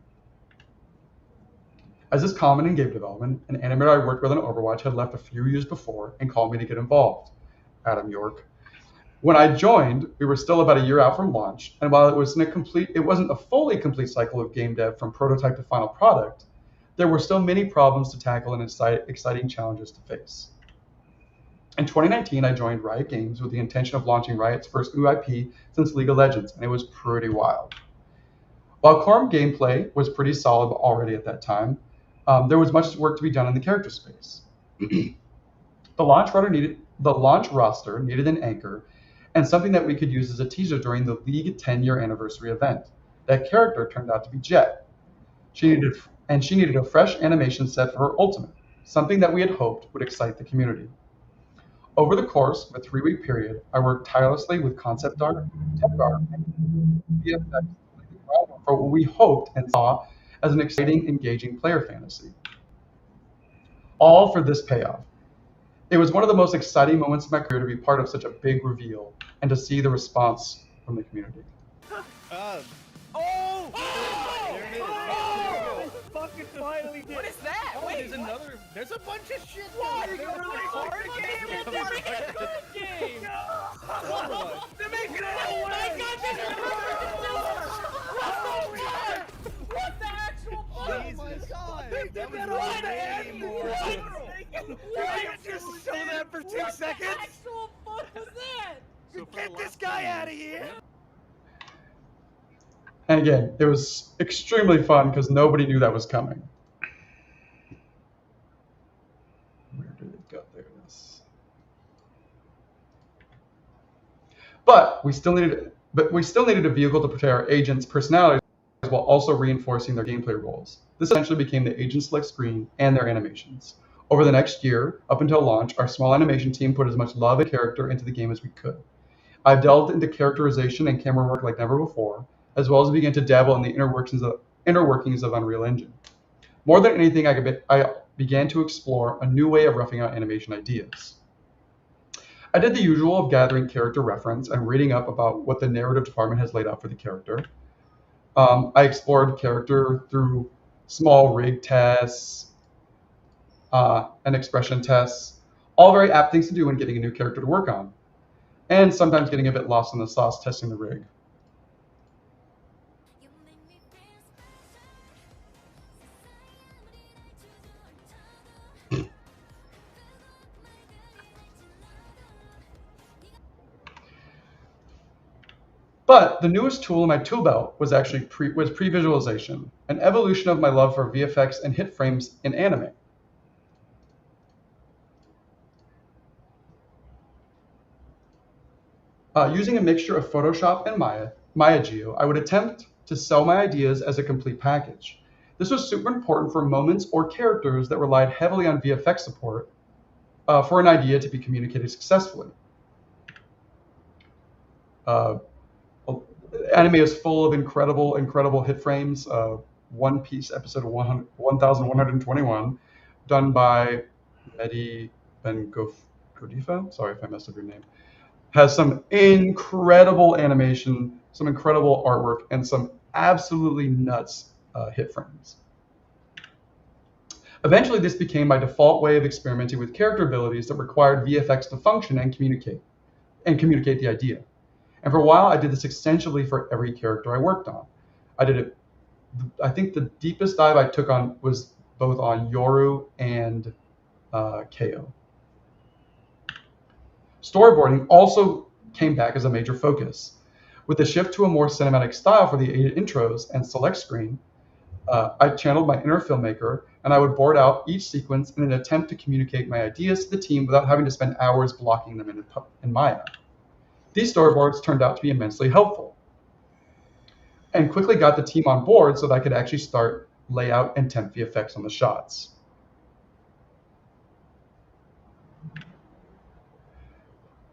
As is common in game development, an animator I worked with on Overwatch had left a few years before and called me to get involved. Adam York. When I joined, we were still about a year out from launch, and while it wasn't a fully complete cycle of game dev from prototype to final product, there were still many problems to tackle and exciting challenges to face. In 2019, I joined Riot Games with the intention of launching Riot's first new IP since League of Legends, and it was pretty wild. While core gameplay was pretty solid already at that time, there was much work to be done in the character space. The launch roster needed an anchor and something that we could use as a teaser during the League 10-year anniversary event. That character turned out to be Jet. She needed a fresh animation set for her ultimate, something that we had hoped would excite the community. Over the course of a 3-week period, I worked tirelessly with concept art, tech art, and VFX for what we hoped and saw as an exciting, engaging player fantasy. All for this payoff. It was one of the most exciting moments of my career to be part of such a big reveal and to see the response from the community. Fucking finally did. What is that? Oh, Wait, there's a bunch of shit. What? It's a really hard game. It's a really good game. They're making it a way. What the actual fuck? Oh my god. That was way more. Why don't you just show that for 2 seconds? What the actual fuck was that? Get this guy out of here. And again, it was extremely fun because nobody knew that was coming. Where did it go? There it is. But we still needed a vehicle to portray our agents' personalities while also reinforcing their gameplay roles. This essentially became the agent select screen and their animations. Over the next year, up until launch, our small animation team put as much love and character into the game as we could. I've delved into characterization and camera work like never before, as well as began to dabble in the inner workings of Unreal Engine. More than anything, I began to explore a new way of roughing out animation ideas. I did the usual of gathering character reference and reading up about what the narrative department has laid out for the character. I explored character through small rig tests and expression tests, all very apt things to do when getting a new character to work on, and sometimes getting a bit lost in the sauce testing the rig. But the newest tool in my tool belt was actually previsualization, an evolution of my love for VFX and hit frames in anime. Using a mixture of Photoshop and Maya Geo, I would attempt to sell my ideas as a complete package. This was super important for moments or characters that relied heavily on VFX support for an idea to be communicated successfully. Anime is full of incredible hit frames. One Piece episode 1121, done by Mehdi Ben Godifa. Sorry if I messed up your name. Has some incredible animation, some incredible artwork, and some absolutely nuts hit frames. Eventually, this became my default way of experimenting with character abilities that required VFX to function and communicate the idea. And for a while, I did this extensively for every character I worked on. I think the deepest dive I took on was both on Yoru and KO. Storyboarding also came back as a major focus. With the shift to a more cinematic style for the intros and select screen, I channeled my inner filmmaker, and I would board out each sequence in an attempt to communicate my ideas to the team without having to spend hours blocking them in Maya. These storyboards turned out to be immensely helpful, and quickly got the team on board so that I could actually start layout and temp the effects on the shots.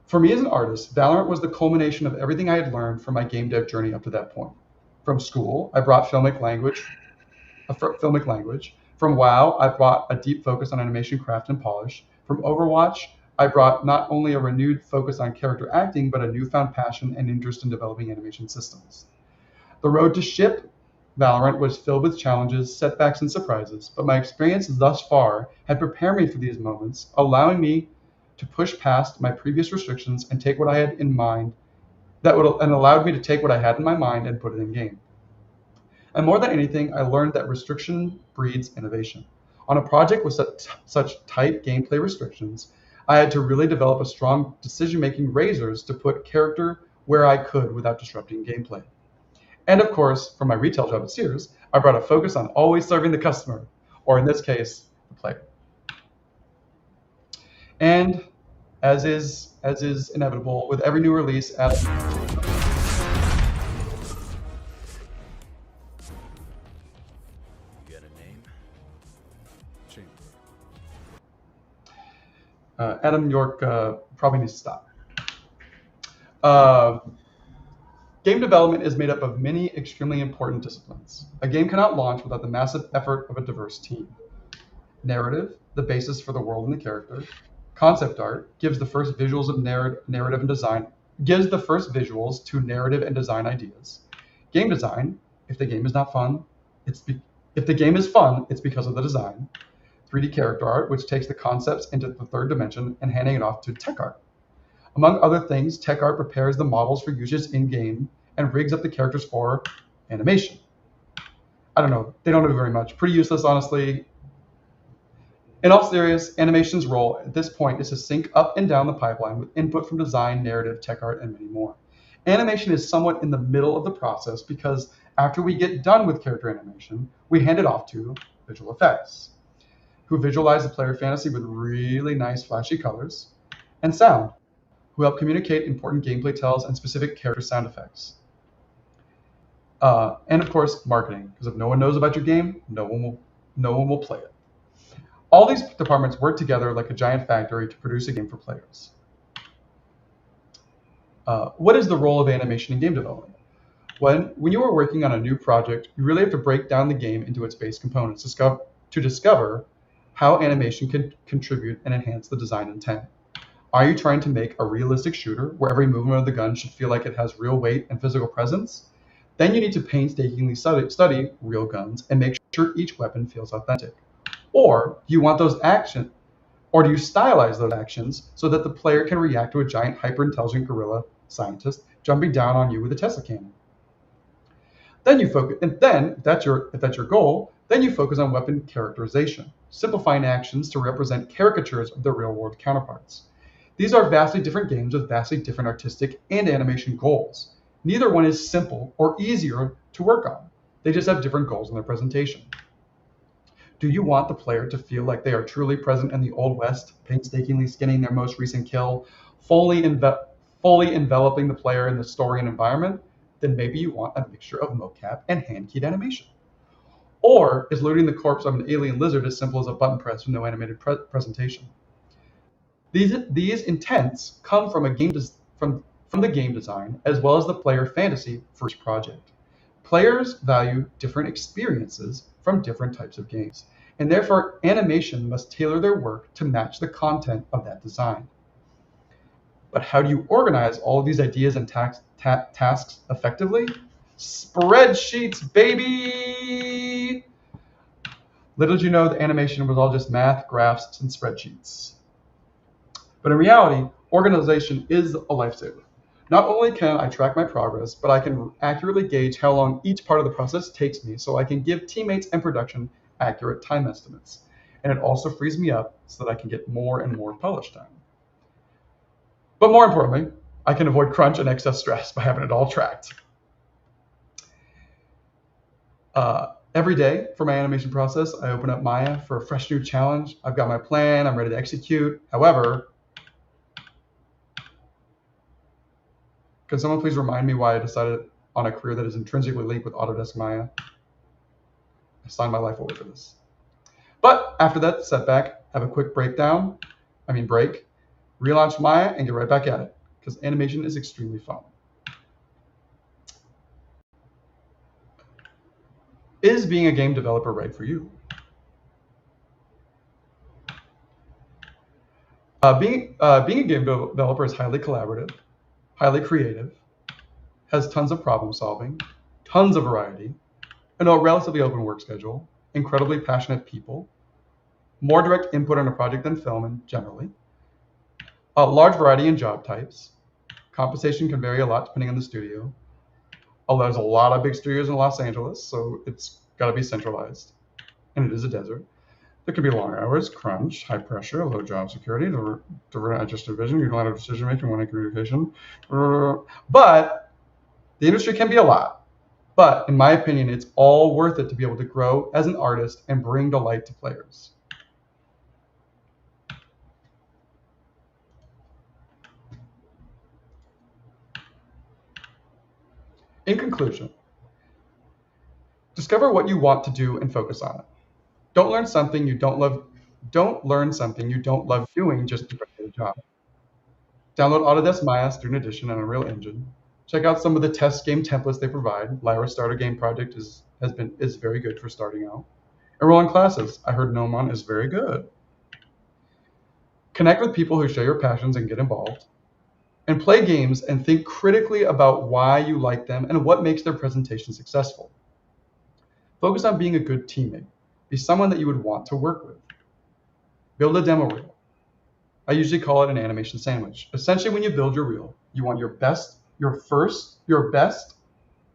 For me as an artist, Valorant was the culmination of everything I had learned from my game dev journey up to that point. From school, I brought filmic language. From WoW, I brought a deep focus on animation, craft, and polish. From Overwatch, I brought not only a renewed focus on character acting, but a newfound passion and interest in developing animation systems. The road to ship Valorant was filled with challenges, setbacks, and surprises, but my experience thus far had prepared me for these moments, allowing me to push past my previous restrictions and take what I had in mind and allowed me to take what I had in my mind and put it in game. And more than anything, I learned that restriction breeds innovation. On a project with such tight gameplay restrictions, I had to really develop a strong decision-making razors to put character where I could without disrupting gameplay. And of course, for my retail job at Sears, I brought a focus on always serving the customer, or in this case, the player. And as is inevitable with every new release, You got a name? Chamber. Adam York probably needs to stop. Game development is made up of many extremely important disciplines. A game cannot launch without the massive effort of a diverse team. Narrative, the basis for the world and the character. Concept art gives the first visuals of narrative and design, gives the first visuals to narrative and design ideas. Game design, if the game is not fun, if the game is fun, it's because of the design. 3D character art, which takes the concepts into the third dimension and handing it off to tech art. Among other things, tech art prepares the models for usage in-game and rigs up the characters for animation. I don't know, they don't do very much. Pretty useless, honestly. In all seriousness, animation's role at this point is to sync up and down the pipeline with input from design, narrative, tech art, and many more. Animation is somewhat in the middle of the process because after we get done with character animation, we hand it off to visual effects, who visualize the player fantasy with really nice flashy colors, and sound, who help communicate important gameplay tells and specific character sound effects. And of course, marketing, because if no one knows about your game, no one will play it. All these departments work together like a giant factory to produce a game for players. What is the role of animation in game development? When you are working on a new project, you really have to break down the game into its base components to discover how animation can contribute and enhance the design intent. Are you trying to make a realistic shooter where every movement of the gun should feel like it has real weight and physical presence? Then you need to painstakingly study real guns and make sure each weapon feels authentic. Or do you want those actions, or do you stylize those actions so that the player can react to a giant hyper-intelligent gorilla scientist jumping down on you with a Tesla cannon? Then you focus, and then if that's your goal, then you focus on weapon characterization, simplifying actions to represent caricatures of their real-world counterparts. These are vastly different games with vastly different artistic and animation goals. Neither one is simple or easier to work on. They just have different goals in their presentation. Do you want the player to feel like they are truly present in the Old West, painstakingly skinning their most recent kill, fully enveloping the player in the story and environment? Then maybe you want a mixture of mocap and hand-keyed animation. Or is looting the corpse of an alien lizard as simple as a button press with no animated presentation? These intents come from the game design as well as the player fantasy for each project. Players value different experiences from different types of games, and therefore animation must tailor their work to match the content of that design. But how do you organize all of these ideas and tasks effectively? Spreadsheets, baby! Little did you know that animation was all just math, graphs, and spreadsheets. But in reality, organization is a lifesaver. Not only can I track my progress, but I can accurately gauge how long each part of the process takes me so I can give teammates and production accurate time estimates. And it also frees me up so that I can get more and more polish time. But more importantly, I can avoid crunch and excess stress by having it all tracked. Every day for my animation process, I open up Maya for a fresh new challenge. I've got my plan, I'm ready to execute. However, can someone please remind me why I decided on a career that is intrinsically linked with Autodesk Maya? I signed my life away for this. But after that setback, have a quick break, relaunch Maya, and get right back at it, because animation is extremely fun. Is being a game developer right for you? Being a game developer is highly collaborative, highly creative, has tons of problem solving, tons of variety, and a relatively open work schedule, incredibly passionate people, more direct input on a project than film and generally, a large variety in job types. Compensation can vary a lot depending on the studio. There's a lot of big studios in Los Angeles, so it's got to be centralized, and it is a desert. There can be long hours, crunch, high pressure, low job security, divergent adjusted vision, unilateral decision making, one-way communication. But the industry can be a lot. But in my opinion, it's all worth it to be able to grow as an artist and bring delight to players. In conclusion, discover what you want to do and focus on it. Don't learn something you don't love doing just to get a job. Download Autodesk Maya Student Edition and Unreal Engine. Check out some of the test game templates they provide. Lyra Starter Game Project is very good for starting out. Enroll in classes. I heard Gnomon is very good. Connect with people who share your passions and get involved. And play games and think critically about why you like them and what makes their presentation successful. Focus on being a good teammate. Be someone that you would want to work with. Build a demo reel. I usually call it an animation sandwich. Essentially, when you build your reel, you want your best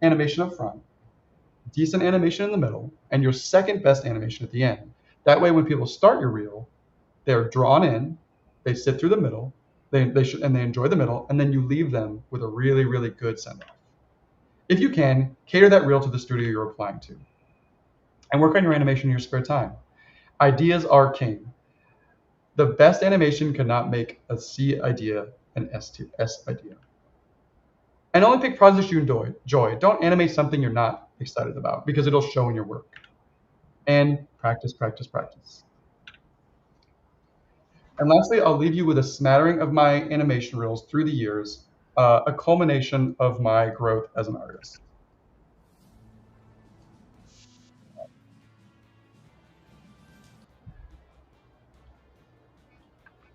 animation up front, decent animation in the middle, and your second best animation at the end. That way, when people start your reel, they're drawn in, they sit through the middle, they enjoy the middle, and then you leave them with a really, really good send-off. If you can, cater that reel to the studio you're applying to. And work on your animation in your spare time. Ideas are king. The best animation cannot make a C idea an S idea. And only pick projects you enjoy. Don't animate something you're not excited about, because it'll show in your work. And practice, practice, practice. And lastly, I'll leave you with a smattering of my animation reels through the years, a culmination of my growth as an artist.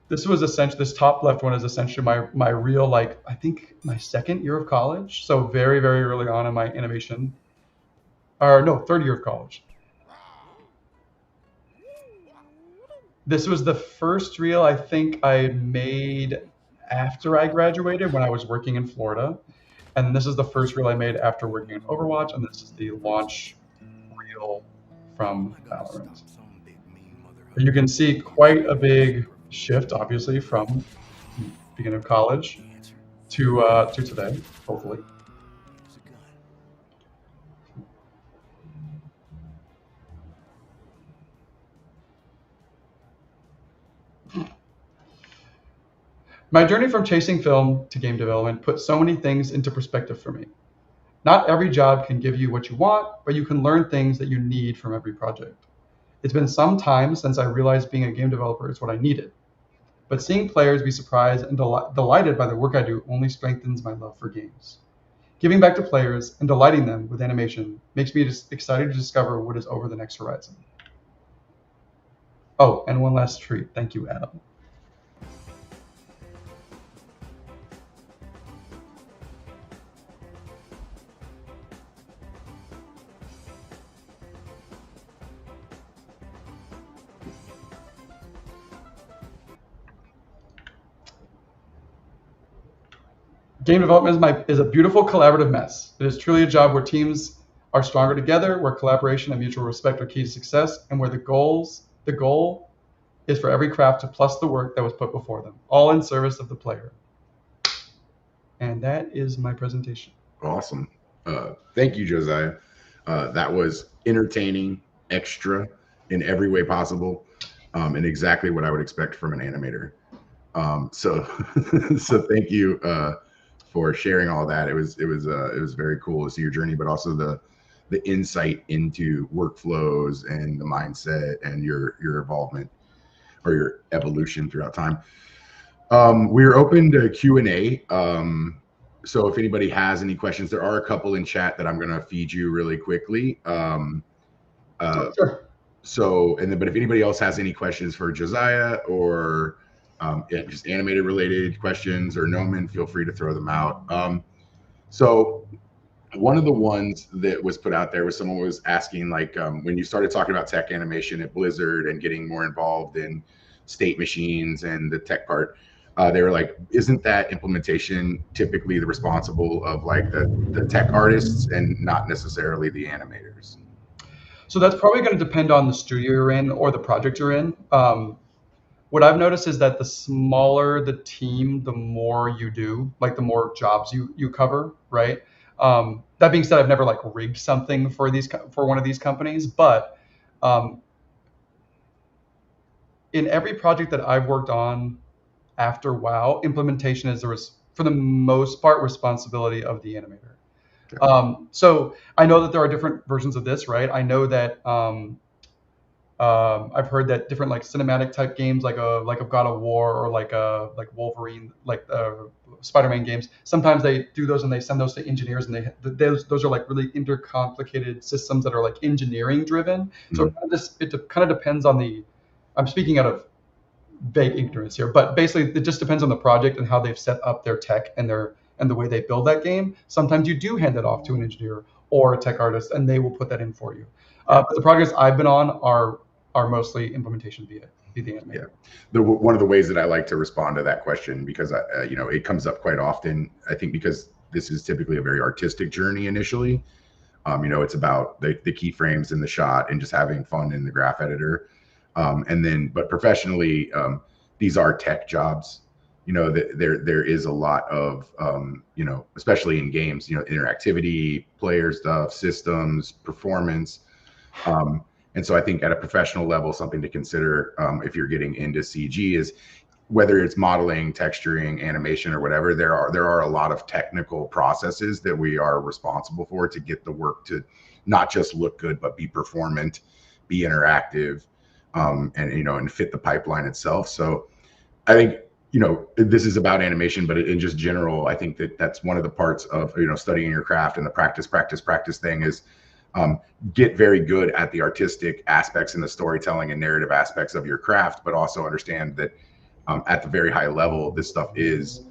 This top left one is essentially my real, I think my second year of college. So very, very early on in my animation, third year of college. This was the first reel I think I made after I graduated when I was working in Florida. And this is the first reel I made after working in Overwatch. And this is the launch reel from Valorant. You can see quite a big shift, obviously, from beginning of college to today, hopefully. My journey from chasing film to game development put so many things into perspective for me. Not every job can give you what you want, but you can learn things that you need from every project. It's been some time since I realized being a game developer is what I needed. But seeing players be surprised and delighted by the work I do only strengthens my love for games. Giving back to players and delighting them with animation makes me excited to discover what is over the next horizon. Oh, and one last treat. Thank you, Adam. Game development is a beautiful collaborative mess. It is truly a job where teams are stronger together, where collaboration and mutual respect are key to success, and where the goal is for every craft to plus the work that was put before them, all in service of the player. And that is my presentation. Awesome. Thank you, Josiah. That was entertaining, extra in every way possible, and exactly what I would expect from an animator. So so thank you for sharing all that. It was very cool to see your journey, but also the insight into workflows and the mindset and your involvement or your evolution throughout time. We're open to Q&A. So if anybody has any questions, there are a couple in chat that I'm going to feed you really quickly. Sure. So, but if anybody else has any questions for Josiah or just animated related questions or Gnomon, feel free to throw them out. So one of the ones that was put out there was someone was asking, like, when you started talking about tech animation at Blizzard and getting more involved in state machines and the tech part, they were like, isn't that implementation typically the responsible of like the tech artists and not necessarily the animators? So that's probably going to depend on the studio you're in or the project you're in. What I've noticed is that the smaller the team, the more you do, like the more jobs you cover, right? That being said, I've never like rigged something for one of these companies, but in every project that I've worked on after WoW, implementation is for the most part responsibility of the animator. So I know that there are different versions of this, right? I know that I've heard that different like cinematic type games, like a God of War or like Wolverine, like Spider-Man games. Sometimes they do those and they send those to engineers, and those are like really intercomplicated systems that are like engineering driven. So it kind of depends on the. I'm speaking out of vague ignorance here, but basically it just depends on the project and how they've set up their tech and the way they build that game. Sometimes you do hand it off to an engineer or a tech artist, and they will put that in for you. But the projects I've been on are mostly implementation be the animator. Yeah, one of the ways that I like to respond to that question, because it comes up quite often. I think because this is typically a very artistic journey initially. It's about the keyframes in the shot and just having fun in the graph editor. But professionally, these are tech jobs. There is a lot of, especially in games, interactivity, player stuff, systems, performance. And so I think at a professional level, something to consider if you're getting into CG is whether it's modeling, texturing, animation, or whatever. There are a lot of technical processes that we are responsible for to get the work to not just look good, but be performant, be interactive, and fit the pipeline itself. So I think this is about animation, but in just general, I think that's one of the parts of studying your craft, and the practice thing is get very good at the artistic aspects and the storytelling and narrative aspects of your craft, but also understand that at the very high level, this stuff is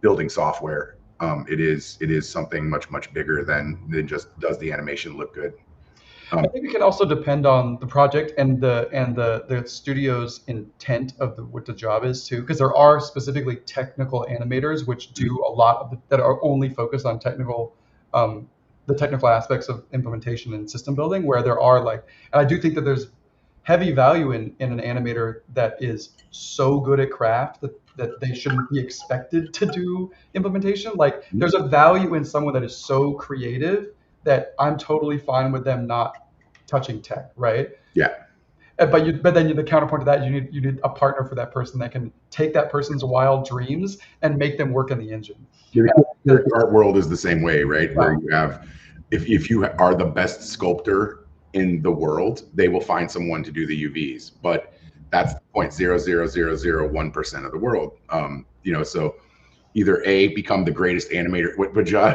building software. It is something much bigger than just does the animation look good. I think it can also depend on the project and the studio's intent of what the job is too, because there are specifically technical animators which do a lot of that are only focused on the technical aspects of implementation and system building, where there are and I do think that there's heavy value in an animator that is so good at craft that they shouldn't be expected to do implementation. Like there's a value in someone that is so creative that I'm totally fine with them not touching tech, right? Yeah. But then the counterpoint to that, you need a partner for that person that can take that person's wild dreams and make them work in the engine. The art world is the same way, right? Where you have, if you are the best sculptor in the world, they will find someone to do the UVs, but that's 0.00001% of the world. So either A, become the greatest animator,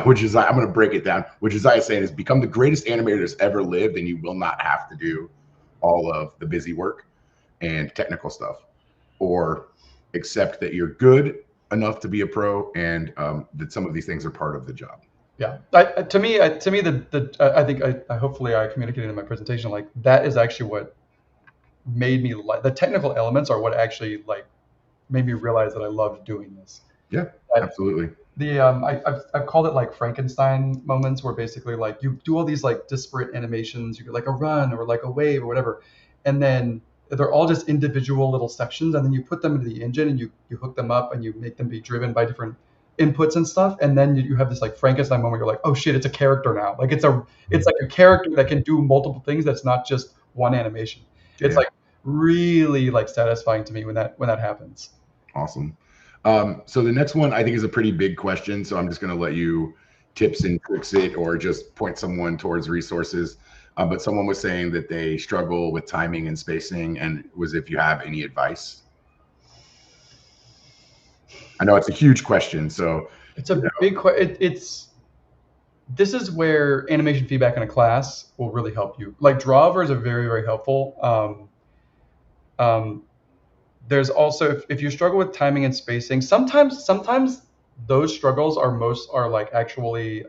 which is I'm going to break it down. What Josiah is saying is become the greatest animator that's ever lived, and you will not have to do all of the busy work and technical stuff, or accept that you're good enough to be a pro, and that some of these things are part of the job. Yeah, to me, I think hopefully I communicated in my presentation, like that is actually what made me like the technical elements are what actually made me realize that I loved doing this. Yeah, absolutely. I've called it like Frankenstein moments, where basically like you do all these like disparate animations, you get like a run or like a wave or whatever, and then they're all just individual little sections, and then you put them into the engine and you hook them up and you make them be driven by different inputs and stuff, and then you have this like Frankenstein moment. You're like, oh shit, it's a character now. Like it's like a character that can do multiple things. That's not just one animation. It's Yeah. like really like satisfying to me when that happens. Awesome. So the next one I think is a pretty big question. So I'm just going to let you tips and tricks it, or just point someone towards resources. But someone was saying that they struggle with timing and spacing, and was if you have any advice. I know it's a huge question, so it's a big question. This is where animation feedback in a class will really help you. Like drawovers are very, very helpful. There's also if you struggle with timing and spacing, sometimes those struggles are like actually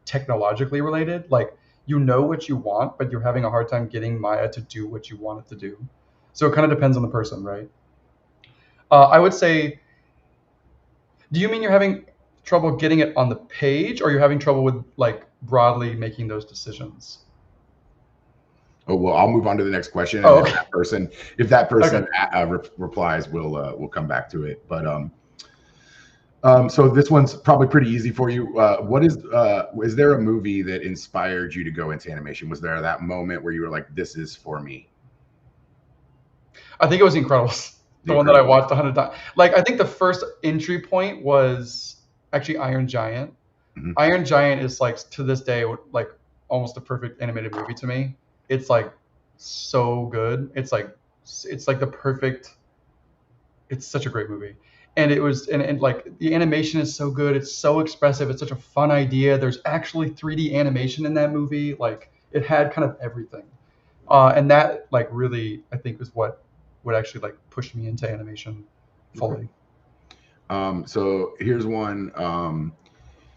technologically related. Like you know what you want, but you're having a hard time getting Maya to do what you want it to do. So it kind of depends on the person, right? I would say, do you mean you're having trouble getting it on the page, or you're having trouble with like broadly making those decisions? Oh, well, I'll move on to the next question. Oh, and okay. If that person Okay. replies, we'll come back to it. But so this one's probably pretty easy for you. What is there a movie that inspired you to go into animation? Was there that moment where you were like, "This is for me"? I think it was Incredibles, the one that I watched 100 times. Like I think the first entry point was actually Iron Giant. Mhm. Iron Giant is like to this day like almost a perfect animated movie to me. It's like so good. It's like the perfect. It's such a great movie, and it was and like the animation is so good. It's so expressive. It's such a fun idea. There's actually 3D animation in that movie. Like it had kind of everything, and that like really I think was what would actually like push me into animation fully. So here's one.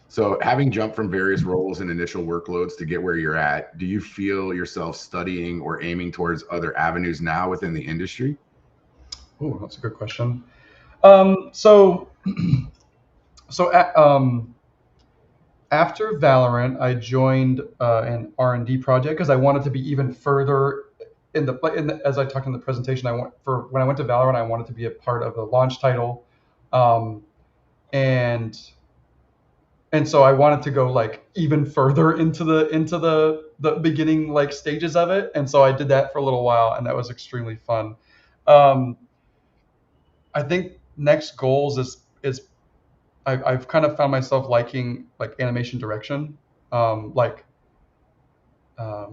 So having jumped from various roles and initial workloads to get where you're at, do you feel yourself studying or aiming towards other avenues now within the industry? Oh, that's a good question. So after Valorant, I joined an R&D project because I wanted to be even further as I talked in the presentation. When I went to Valorant, I wanted to be a part of the launch title, and so I wanted to go like even further into the beginning like stages of it, and so I did that for a little while, and that was extremely fun. I think next goals is I've kind of found myself liking like animation direction,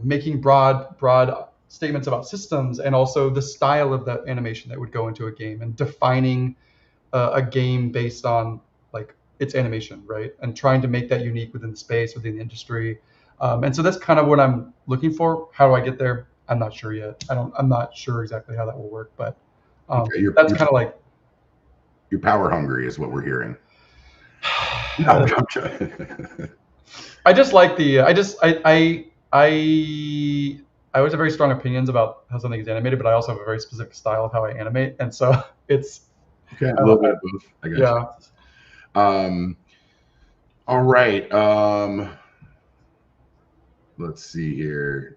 making broad statements about systems, and also the style of the animation that would go into a game, and defining a game based on like its animation, right? And trying to make that unique within the space, within the industry. And so that's kind of what I'm looking for. How do I get there? I'm not sure yet. I'm not sure exactly how that will work, but that's kind of like. You're power hungry is what we're hearing. No, I'm kidding. I just like the. I always have very strong opinions about how something is animated, but I also have a very specific style of how I animate, and so it's. Okay, a little bit of both. I guess. Yeah. All right. Let's see here.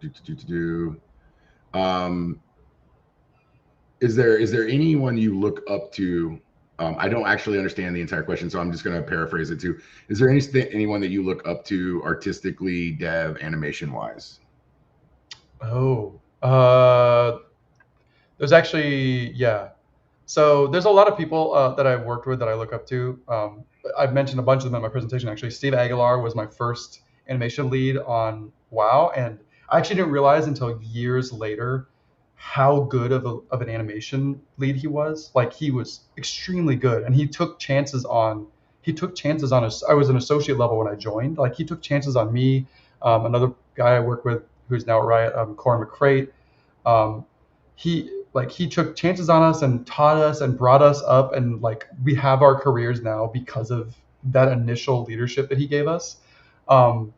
Is there anyone you look up to? I don't actually understand the entire question, so I'm just going to paraphrase it too. Is there anyone that you look up to artistically, dev, animation wise? Oh, there's actually, yeah. So there's a lot of people that I've worked with that I look up to. I've mentioned a bunch of them in my presentation, actually. Steve Aguilar was my first animation lead on WoW, and I actually didn't realize until years later how good of an animation lead he was. Like he was extremely good, and he took chances on us. I was an associate level when I joined. Like he took chances on me, another guy I work with who's now at Riot, Corin McCrate. He took chances on us and taught us and brought us up, and like we have our careers now because of that initial leadership that he gave us. And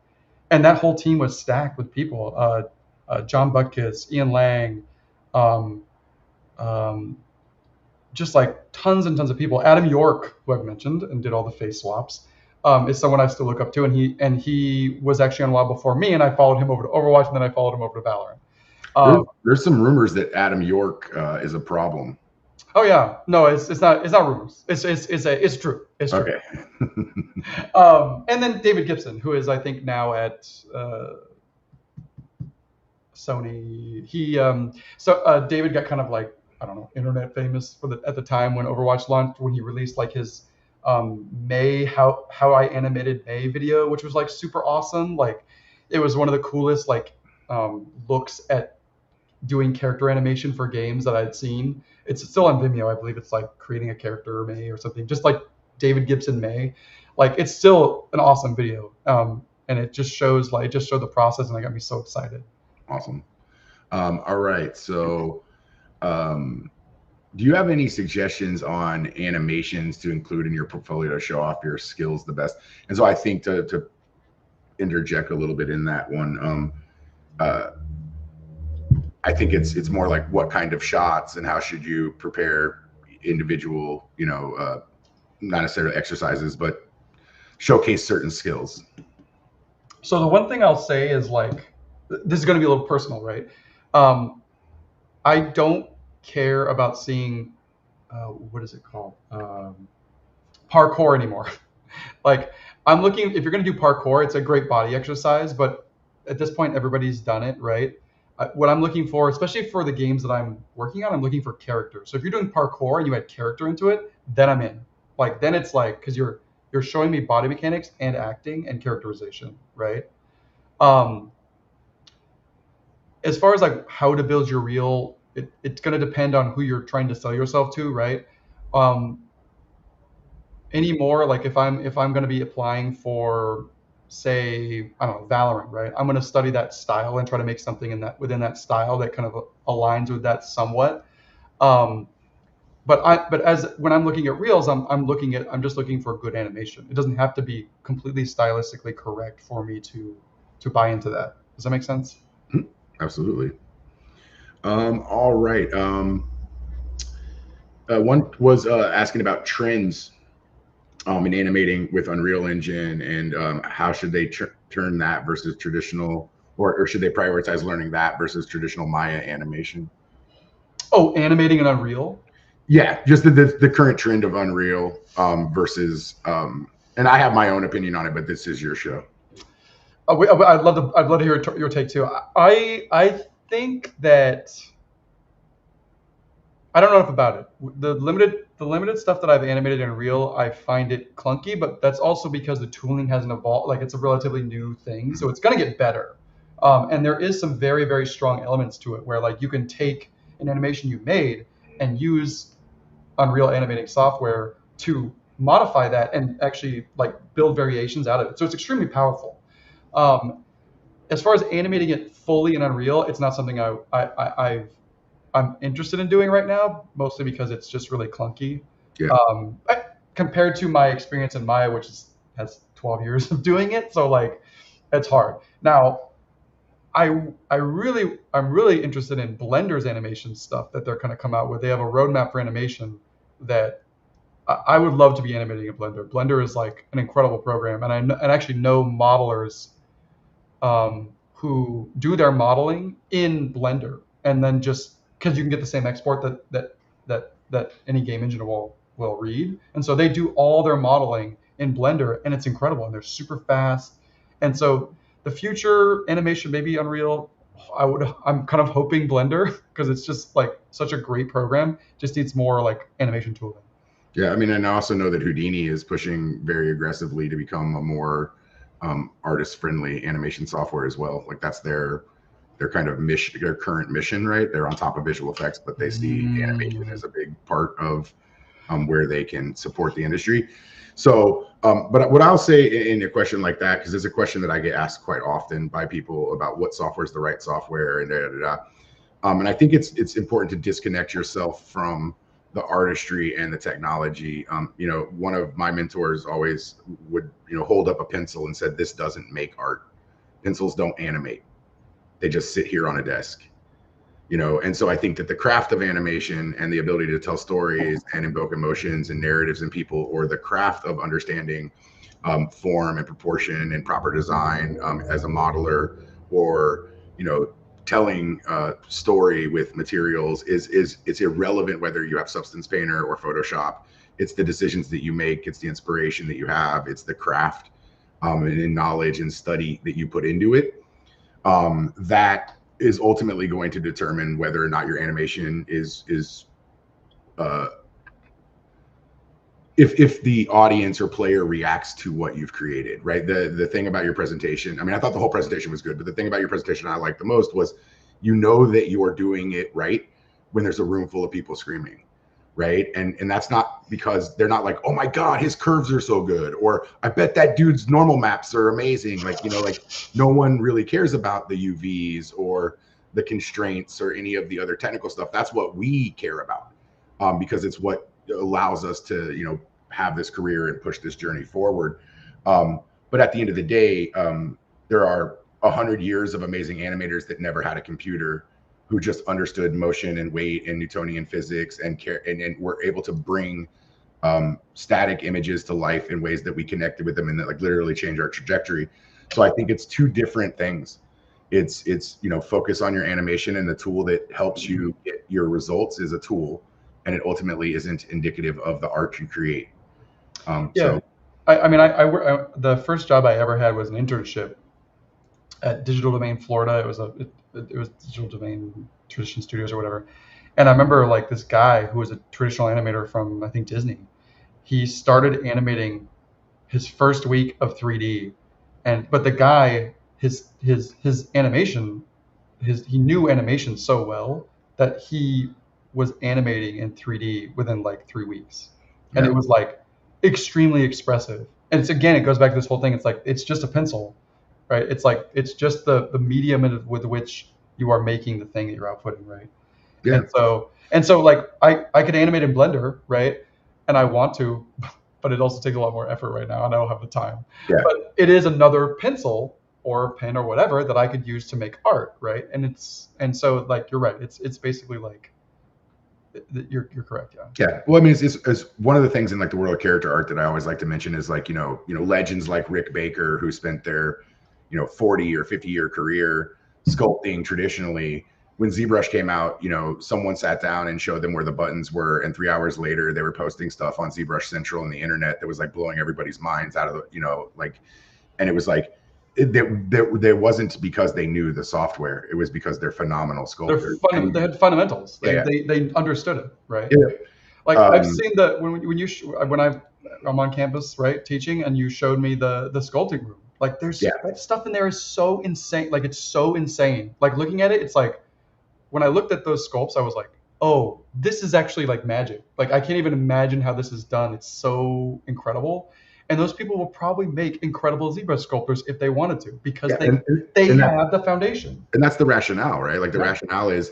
that whole team was stacked with people. John Butkus, Ian Lang, just like tons and tons of people. Adam York, who I've mentioned and did all the face swaps, is someone I still look up to, and he was actually on WoW before me, and I followed him over to Overwatch, and then I followed him over to Valorant. There's some rumors that Adam York is a problem. Oh yeah, no, it's not rumors. It's true. It's true. Okay. And then David Gibson, who is I think now at Sony. David got kind of like, I don't know, internet famous at the time when Overwatch launched, when he released like his May how I animated May video, which was like super awesome. Like it was one of the coolest like looks at doing character animation for games that I'd seen. It's still on Vimeo, I believe. It's like creating a character May or something, just like David Gibson May. Like it's still an awesome video, and it just showed the process, and it got me so excited. Awesome. All right. So, do you have any suggestions on animations to include in your portfolio to show off your skills the best? And so I think to interject a little bit in that one, I think it's more like what kind of shots and how should you prepare individual, not necessarily exercises, but showcase certain skills. So the one thing I'll say is like, this is going to be a little personal, right? I don't care about seeing, what is it called? Parkour anymore. Like I'm looking, if you're going to do parkour, it's a great body exercise, but at this point, everybody's done it, right? What I'm looking for, especially for the games that I'm working on, I'm looking for character. So if you're doing parkour and you add character into it, then I'm in. Like then it's like, because you're showing me body mechanics and acting and characterization, right? As far as like how to build your reel, it's going to depend on who you're trying to sell yourself to, right? Anymore, like if I'm going to be applying for, say, I don't know, Valorant, right? I'm going to study that style and try to make something within that style that kind of aligns with that somewhat. But when I'm looking at reels, I'm just looking for good animation. It doesn't have to be completely stylistically correct for me to buy into that. Does that make sense? Absolutely. All right. One was asking about trends in animating with Unreal Engine, and how should they turn that versus traditional, or should they prioritize learning that versus traditional Maya animation? Oh, animating in Unreal? Yeah, just the current trend of Unreal versus, and I have my own opinion on it, but this is your show. I'd love to hear your take too. I think that I don't know enough about it. The limited stuff that I've animated in Unreal, I find it clunky, but that's also because the tooling hasn't evolved. Like it's a relatively new thing, so it's gonna get better. And there is some very, very strong elements to it where like you can take an animation you made and use Unreal animating software to modify that and actually like build variations out of it. So it's extremely powerful. As far as animating it fully in Unreal, it's not something I'm interested in doing right now, mostly because it's just really clunky. Yeah. Compared to my experience in Maya, which has 12 years of doing it, so like it's hard. Now, I'm really interested in Blender's animation stuff that they're going to come out with. They have a roadmap for animation that I would love to be animating in Blender. Blender is like an incredible program, and I actually know modelers who do their modeling in Blender, and then just because you can get the same export that any game engine will read, and so they do all their modeling in Blender, and it's incredible, and they're super fast. And so the future animation may be Unreal. I'm kind of hoping Blender, because it's just like such a great program, just needs more like animation tooling. Yeah, I mean, and I also know that Houdini is pushing very aggressively to become a more artist-friendly animation software as well. Like that's their kind of mission, their current mission, right? They're on top of visual effects, but they see animation as a big part of where they can support the industry. So, but what I'll say in a question like that, because it's a question that I get asked quite often by people about what software is the right software, and and I think it's important to disconnect yourself from the artistry and the technology. One of my mentors always would, hold up a pencil and said, "This doesn't make art. Pencils don't animate. They just sit here on a desk." And so I think that the craft of animation and the ability to tell stories and invoke emotions and narratives in people, or the craft of understanding form and proportion and proper design as a modeler, or telling a story with materials is it's irrelevant whether you have Substance Painter or Photoshop. It's the decisions that you make, it's the inspiration that you have, it's the craft and knowledge and study that you put into it. That is ultimately going to determine whether or not your animation is if the audience or player reacts to what you've created, right? The thing about your presentation, I mean, I thought the whole presentation was good, but the thing about your presentation I liked the most was, you know, that you are doing it right when there's a room full of people screaming, right? And that's not because they're not like, oh my God, his curves are so good, or I bet that dude's normal maps are amazing. Like, you know, like no one really cares about the UVs or the constraints or any of the other technical stuff. That's what we care about, because it's what allows us to, you know, have this career and push this journey forward. But at the end of the day, there are 100 years of amazing animators that never had a computer, who just understood motion and weight and Newtonian physics and were able to bring static images to life in ways that we connected with them and that like literally change our trajectory. So I think it's two different things. It's you know, focus on your animation, and the tool that helps you get your results is a tool, and it ultimately isn't indicative of the art you create. Yeah. So I mean, the first job I ever had was an internship at Digital Domain Florida. It was Digital Domain Tradition Studios or whatever. And I remember like this guy who was a traditional animator from, I think, Disney. He started animating his first week of 3D, but the guy, his animation, he knew animation so well that he was animating in 3D within like 3 weeks, and Yeah. it was like extremely expressive. And it's, again, it goes back to this whole thing. It's like, it's just a pencil, right? It's like, it's just the medium with which you are making the thing that you're outputting, right? Yeah. And so like I could animate in Blender, right? And I want to, but it also takes a lot more effort right now, and I don't have the time. Yeah. But it is another pencil or pen or whatever that I could use to make art, right? And so like, you're right. It's basically like, you're correct, yeah. Yeah. Well, I mean, it's one of the things in like the world of character art that I always like to mention is like, you know, legends like Rick Baker, who spent their, you know, 40 or 50-year career sculpting traditionally. When ZBrush came out, you know, someone sat down and showed them where the buttons were, and 3 hours later they were posting stuff on ZBrush Central and the internet that was like blowing everybody's minds out of the, you know, like, and it was like, there wasn't because they knew the software. It was because they're phenomenal sculptors. They had fundamentals. Yeah. They understood it, right? Yeah. Like I've seen that when I'm on campus, right, teaching, and you showed me the sculpting room. Like there's that stuff in there is so insane. Like it's so insane. Like looking at it, it's like, when I looked at those sculpts, I was like, oh, this is actually like magic. Like I can't even imagine how this is done. It's so incredible. And those people will probably make incredible ZBrush sculptors if they wanted to, because they have the foundation. And that's the rationale, right? Like the rationale is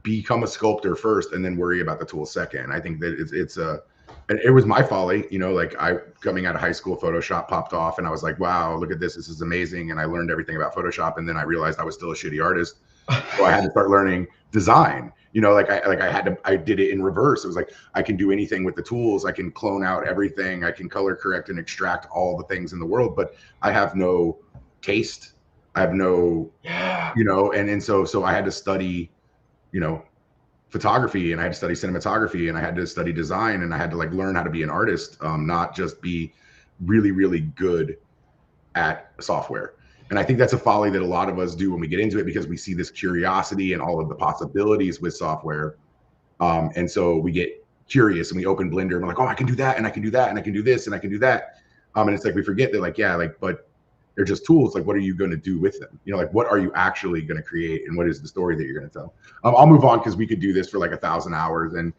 become a sculptor first and then worry about the tool second. I think that it was my folly, you know, like I coming out of high school, Photoshop popped off and I was like, wow, look at this. This is amazing. And I learned everything about Photoshop. And then I realized I was still a shitty artist. So I had to start learning design. You know, I did it in reverse. It was like, I can do anything with the tools. I can clone out everything. I can color correct and extract all the things in the world, but I have no taste. I have no, you know, and so I had to study, you know, photography, and I had to study cinematography, and I had to study design, and I had to like learn how to be an artist, not just be really, really good at software. And I think that's a folly that a lot of us do when we get into it, because we see this curiosity and all of the possibilities with software. And so we get curious and we open Blender and we're like, oh, I can do that, and I can do that, and I can do this, and I can do that. And it's like, we forget that, like, yeah, like, but they're just tools. Like, what are you going to do with them? You know, like, what are you actually going to create, and what is the story that you're going to tell? I'll move on, because we could do this for like 1,000 hours. And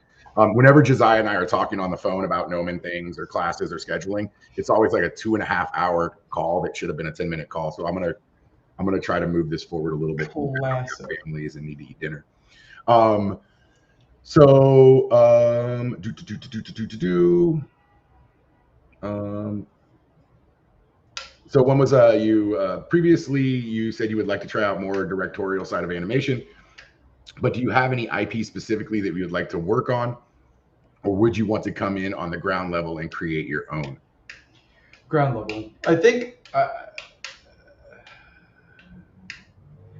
whenever Josiah and I are talking on the phone about Gnomon things or classes or scheduling, it's always like a 2.5 hour call that should have been a 10-minute call. So I'm gonna try to move this forward a little bit. Families and need to eat dinner. So when was you previously you said you would like to try out more directorial side of animation, but do you have any IP specifically that you would like to work on, or would you want to come in on the ground level and create your own? Ground level, I think.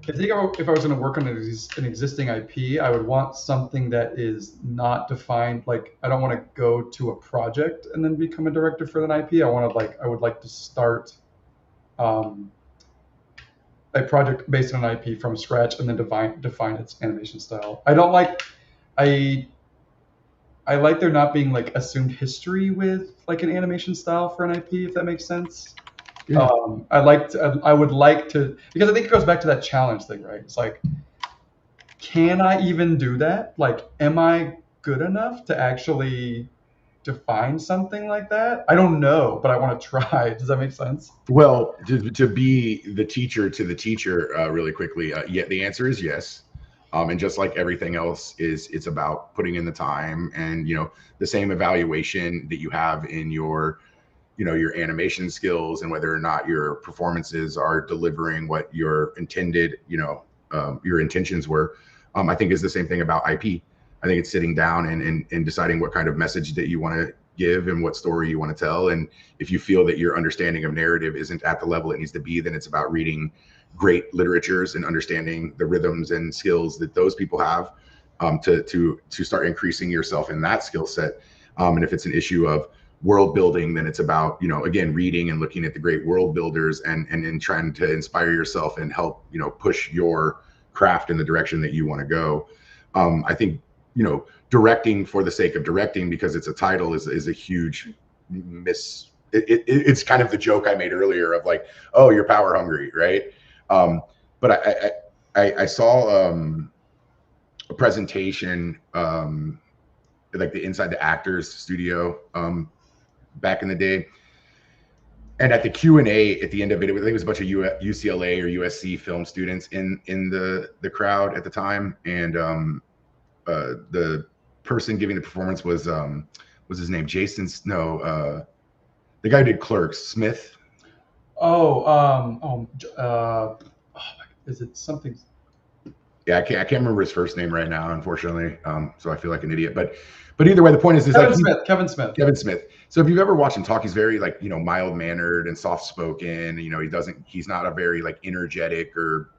I think if I was going to work on an existing IP, I would want something that is not defined. Like, I don't want to go to a project and then become a director for an IP. I would like to start a project based on an IP from scratch and then define its animation style. I like there not being like assumed history with like an animation style for an IP, if that makes sense. Yeah. I would like to, because I think it goes back to that challenge thing, right? It's like, can I even do that? Like, am I good enough to actually define something like that? I don't know, but I want to try. Does that make sense? Well, to be the teacher to the teacher, really quickly, yeah, the answer is yes. And just like everything else, it's about putting in the time, and the same evaluation that you have in your your animation skills and whether or not your performances are delivering what your intended your intentions were. I think is the same thing about IP. I think it's sitting down and deciding what kind of message that you want to give and what story you want to tell. And if you feel that your understanding of narrative isn't at the level it needs to be, then it's about reading great literatures and understanding the rhythms and skills that those people have, to start increasing yourself in that skill set. And if it's an issue of world building, then it's about again, reading and looking at the great world builders and trying to inspire yourself and help push your craft in the direction that you want to go. I think directing for the sake of directing because it's a title is a huge it's kind of the joke I made earlier of like, oh, you're power hungry, right? But I saw a presentation, like the Inside the Actors studio, back in the day, and at the Q&A at the end of it, I think it was a bunch of UCLA or USC film students in the crowd at the time, and the person giving the performance was his name Jason? No, the guy who did Clerks, Smith. Is it something? Yeah, I can't remember his first name right now, unfortunately. So I feel like an idiot. But either way, the point is Kevin Smith. So if you've ever watched him talk, he's very like mild mannered and soft spoken. He's not a very like energetic or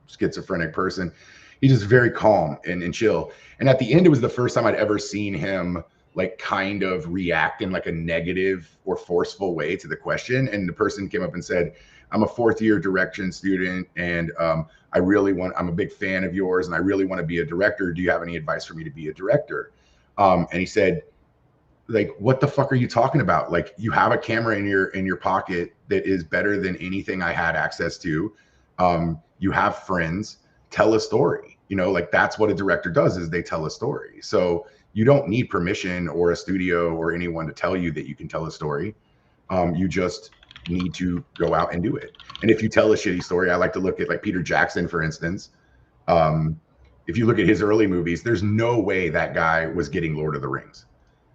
schizophrenic person. He's just very calm and chill. And at the end, it was the first time I'd ever seen him like kind of react in like a negative or forceful way to the question. And the person came up and said, I'm a 4th year direction student, and I'm a big fan of yours, and I really want to be a director. Do you have any advice for me to be a director? And he said, like, what the fuck are you talking about? Like, you have a camera in your pocket that is better than anything I had access to. You have friends. Tell a story. Like, that's what a director does, is they tell a story. So you don't need permission or a studio or anyone to tell you that you can tell a story. You just need to go out and do it. And if you tell a shitty story, I like to look at like Peter Jackson, for instance. If you look at his early movies, there's no way that guy was getting Lord of the Rings,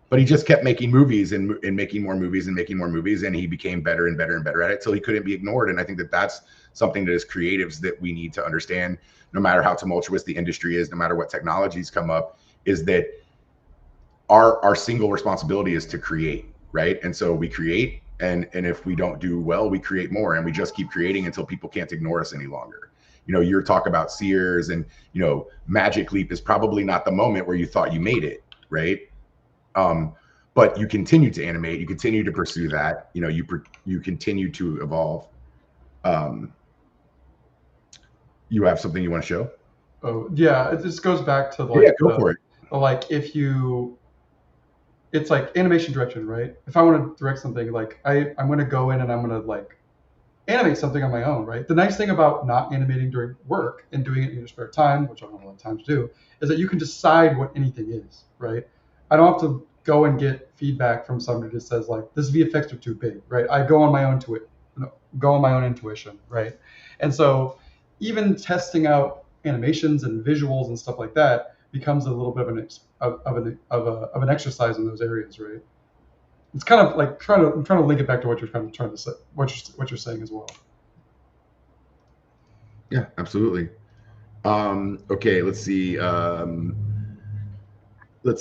but he just kept making movies and making more movies and making more movies, and he became better and better and better at it till he couldn't be ignored. And I think that that's something that as creatives that we need to understand, no matter how tumultuous the industry is, no matter what technologies come up, is that our single responsibility is to create, right? And so we create, and if we don't do well, we create more, and we just keep creating until people can't ignore us any longer. Your talk about Sears and Magic Leap is probably not the moment where you thought you made it, right? But you continue to animate, you continue to pursue that, you continue to evolve. You have something you want to show? Oh yeah, it just goes back to like, yeah, go for it. Like, it's like animation direction, right? If I want to direct something, like I'm going to go in and I'm going to like animate something on my own, right? The nice thing about not animating during work and doing it in your spare time, which I don't have a lot of time to do, is that you can decide what anything is, right? I don't have to go and get feedback from somebody that says like, this VFX are too big, right? I go on my own intuition, right? And so even testing out animations and visuals and stuff like that becomes a little bit of an exercise in those areas, right? It's kind of like I'm trying to link it back to what you're trying to say, what you're saying as well. Yeah, absolutely. Okay, let's see. With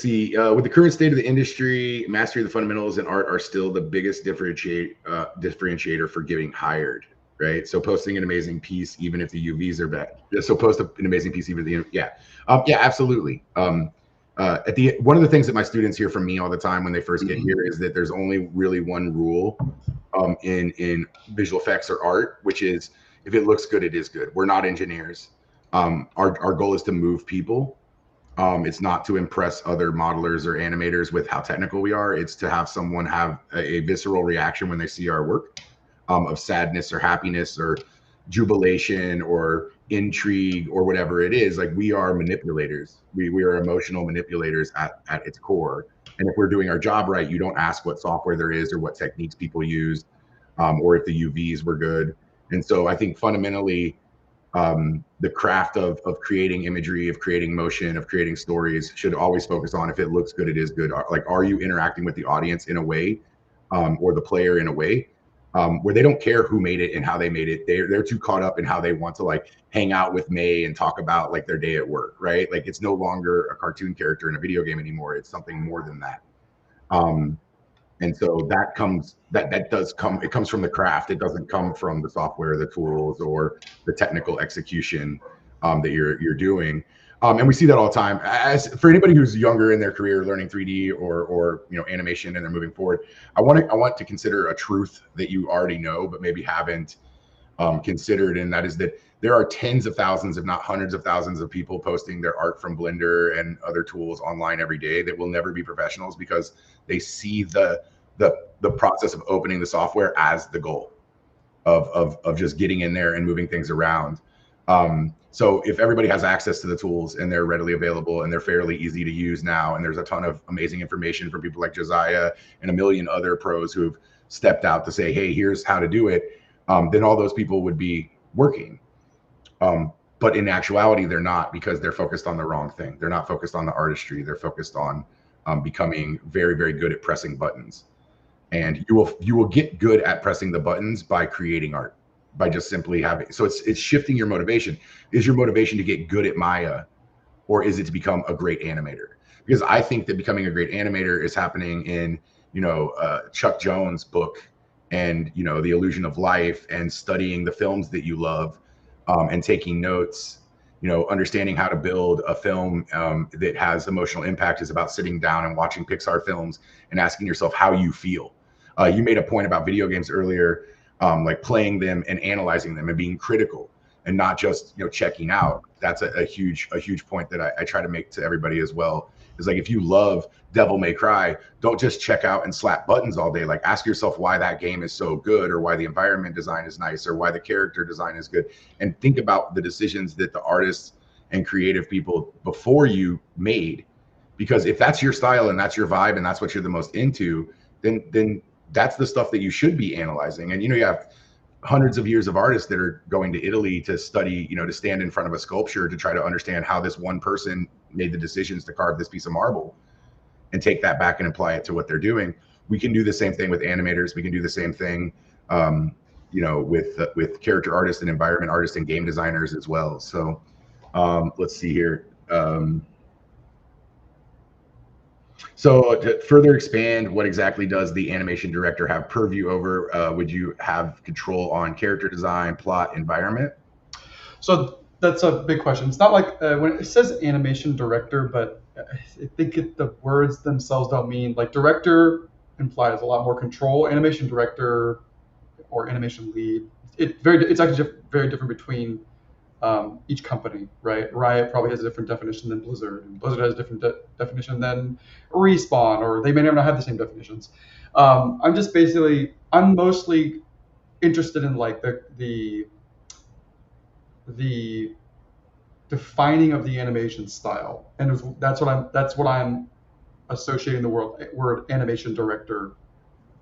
the current state of the industry, mastery of the fundamentals in art are still the biggest differentiator for getting hired, right? So posting an amazing piece, even if the UVs are bad. So post an amazing piece, even if the yeah, absolutely. One of the things that my students hear from me all the time when they first get here is that there's only really one rule in visual effects or art, which is if it looks good, it is good. We're not engineers. Our goal is to move people. It's not to impress other modelers or animators with how technical we are. It's to have someone have a visceral reaction when they see our work, of sadness or happiness or jubilation or intrigue or whatever it is. Like, we are manipulators. We are emotional manipulators at its core. And if we're doing our job right, you don't ask what software there is or what techniques people use, or if the UVs were good. And so I think fundamentally, the craft of creating imagery, of creating motion, of creating stories should always focus on if it looks good, it is good. Like, are you interacting with the audience in a way, or the player in a way, where they don't care who made it and how they made it. They're too caught up in how they want to like hang out with May and talk about like their day at work, right? Like, it's no longer a cartoon character in a video game anymore. It's something more than that. And so that comes from the craft. It doesn't come from the software, the tools, or the technical execution that you're doing. And we see that all the time. As for anybody who's younger in their career, learning 3D or animation, and they're moving forward, I want to consider a truth that you already know, but maybe haven't considered, and that is that there are tens of thousands, if not hundreds of thousands, of people posting their art from Blender and other tools online every day that will never be professionals because they see the process of opening the software as the goal of just getting in there and moving things around. So if everybody has access to the tools and they're readily available and they're fairly easy to use now, and there's a ton of amazing information from people like Josiah and a million other pros who've stepped out to say, hey, here's how to do it, then all those people would be working. But in actuality, they're not, because they're focused on the wrong thing. They're not focused on the artistry. They're focused on becoming very, very good at pressing buttons. And you will get good at pressing the buttons by creating art, by just simply having. So it's shifting your motivation. Is your motivation to get good at Maya, or is it to become a great animator? Because I think that becoming a great animator is happening in Chuck Jones' book, and The Illusion of Life, and studying the films that you love, and taking notes. Understanding how to build a film that has emotional impact is about sitting down and watching Pixar films and asking yourself how you feel. You made a point about video games earlier, like playing them and analyzing them and being critical and not just checking out. That's a huge point that I try to make to everybody as well. Is like, if you love Devil May Cry, don't just check out and slap buttons all day. Like, ask yourself why that game is so good, or why the environment design is nice, or why the character design is good, and think about the decisions that the artists and creative people before you made. Because if that's your style and that's your vibe and that's what you're the most into, then that's the stuff that you should be analyzing. And you have hundreds of years of artists that are going to Italy to study, to stand in front of a sculpture to try to understand how this one person made the decisions to carve this piece of marble, and take that back and apply it to what they're doing. We can do the same thing with animators. We can do the same thing, with character artists and environment artists and game designers as well. So let's see here. So to further expand, what exactly does the animation director have purview over? Would you have control on character design, plot, environment? So that's a big question. It's not like when it says animation director, but I think the words themselves don't mean, like, director implies a lot more control. Animation director or animation lead, it's actually very different between each company, right? Riot probably has a different definition than Blizzard, and Blizzard has a different definition than Respawn, or they may never have the same definitions. I'm mostly interested in like the defining of the animation style, and that's what I'm associating the word animation director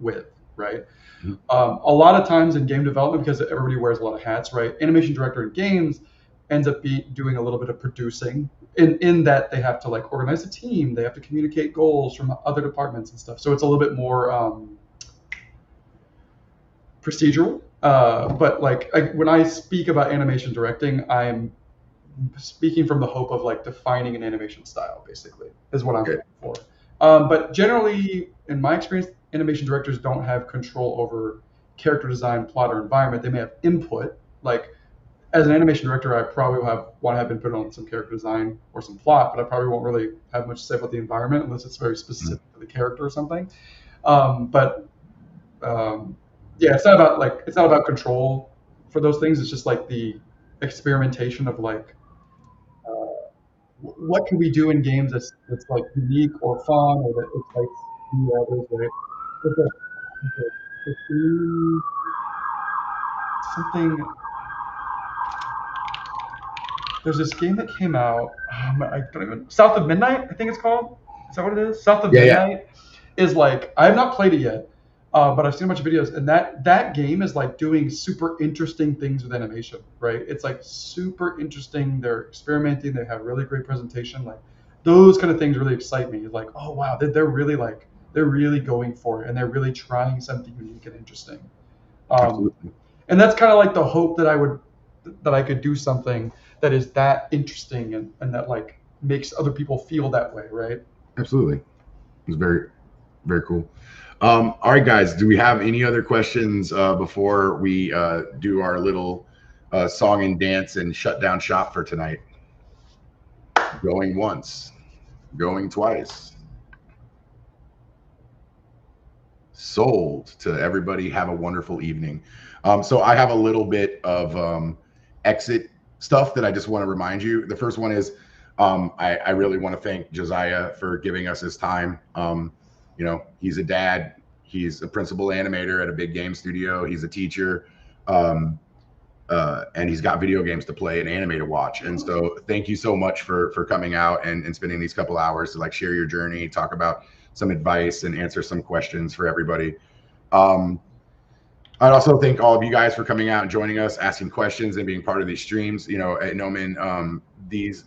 with, right? Mm-hmm. A lot of times in game development, because everybody wears a lot of hats, right? Animation director in games ends up doing a little bit of producing, in that they have to like organize a team, they have to communicate goals from other departments and stuff. So it's a little bit more procedural. But like when I speak about animation directing, I'm speaking from the hope of like defining an animation style, basically, is what I'm looking for. But generally, in my experience, animation directors don't have control over character design, plot, or environment. They may have input. Like as an animation director, I probably want to have input on some character design or some plot, but I probably won't really have much to say about the environment unless it's very specific to the character or something. Yeah, it's not about control for those things. It's just like the experimentation of like what can we do in games that's like unique or fun or that excites the others, right? It's something. There's this game that came out. I don't even. South of Midnight, I think it's called. Is that what it is? South of Midnight is like I have not played it yet, but I've seen a bunch of videos, and that game is like doing super interesting things with animation, right? It's like super interesting. They're experimenting. They have really great presentation. Like those kind of things really excite me. Like, oh wow, they're really going for it, and they're really trying something unique and interesting. Absolutely. And that's kind of like the hope that I could do something that is that interesting and that like makes other people feel that way, right? Absolutely. It's very, very cool. All right, guys, do we have any other questions before we do our little song and dance and shut down shop for tonight? Going once, going twice. Sold to everybody. Have a wonderful evening. So I have a little bit of exit stuff that I just want to remind you. The first one is I really want to thank Josiah for giving us his time. You know, he's a dad. He's a principal animator at a big game studio. He's a teacher. And he's got video games to play and anime to watch. And so thank you so much for coming out and spending these couple hours to like share your journey, talk about some advice and answer some questions for everybody. I'd also thank all of you guys for coming out and joining us, asking questions and being part of these streams. You know, at Gnomon, these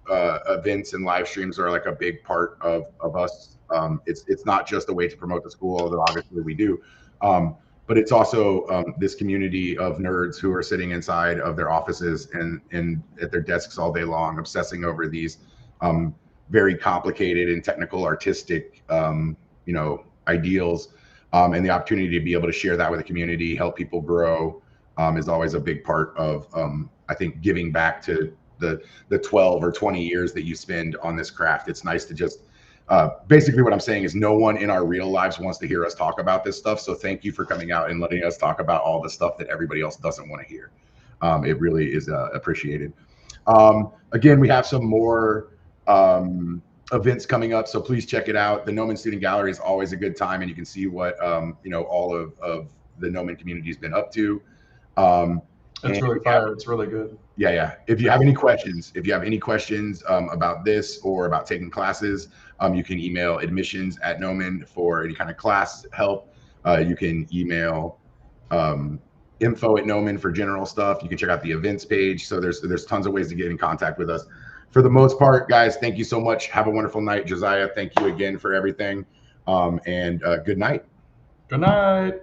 events and live streams are like a big part of us. It's not just a way to promote the school, although obviously we do, but it's also this community of nerds who are sitting inside of their offices and at their desks all day long, obsessing over these very complicated and technical, artistic, you know, ideals. And the opportunity to be able to share that with the community, help people grow, is always a big part of, I think, giving back to the 12 or 20 years that you spend on this craft. It's nice to just, basically what I'm saying is no one in our real lives wants to hear us talk about this stuff. So thank you for coming out and letting us talk about all the stuff that everybody else doesn't want to hear. It really is appreciated. Again, we have some more events coming up, so please check it out. The Gnomon Student Gallery is always a good time, and you can see what you know, all of the Gnomon community has been up to. It's really fire. It's really good. Yeah. If you have any questions, about this or about taking classes, you can email admissions@Gnomon for any kind of class help. You can email info@Gnomon for general stuff. You can check out the events page. So there's tons of ways to get in contact with us. For the most part, guys, thank you so much. Have a wonderful night. Josiah, thank you again for everything. And good night. Good night.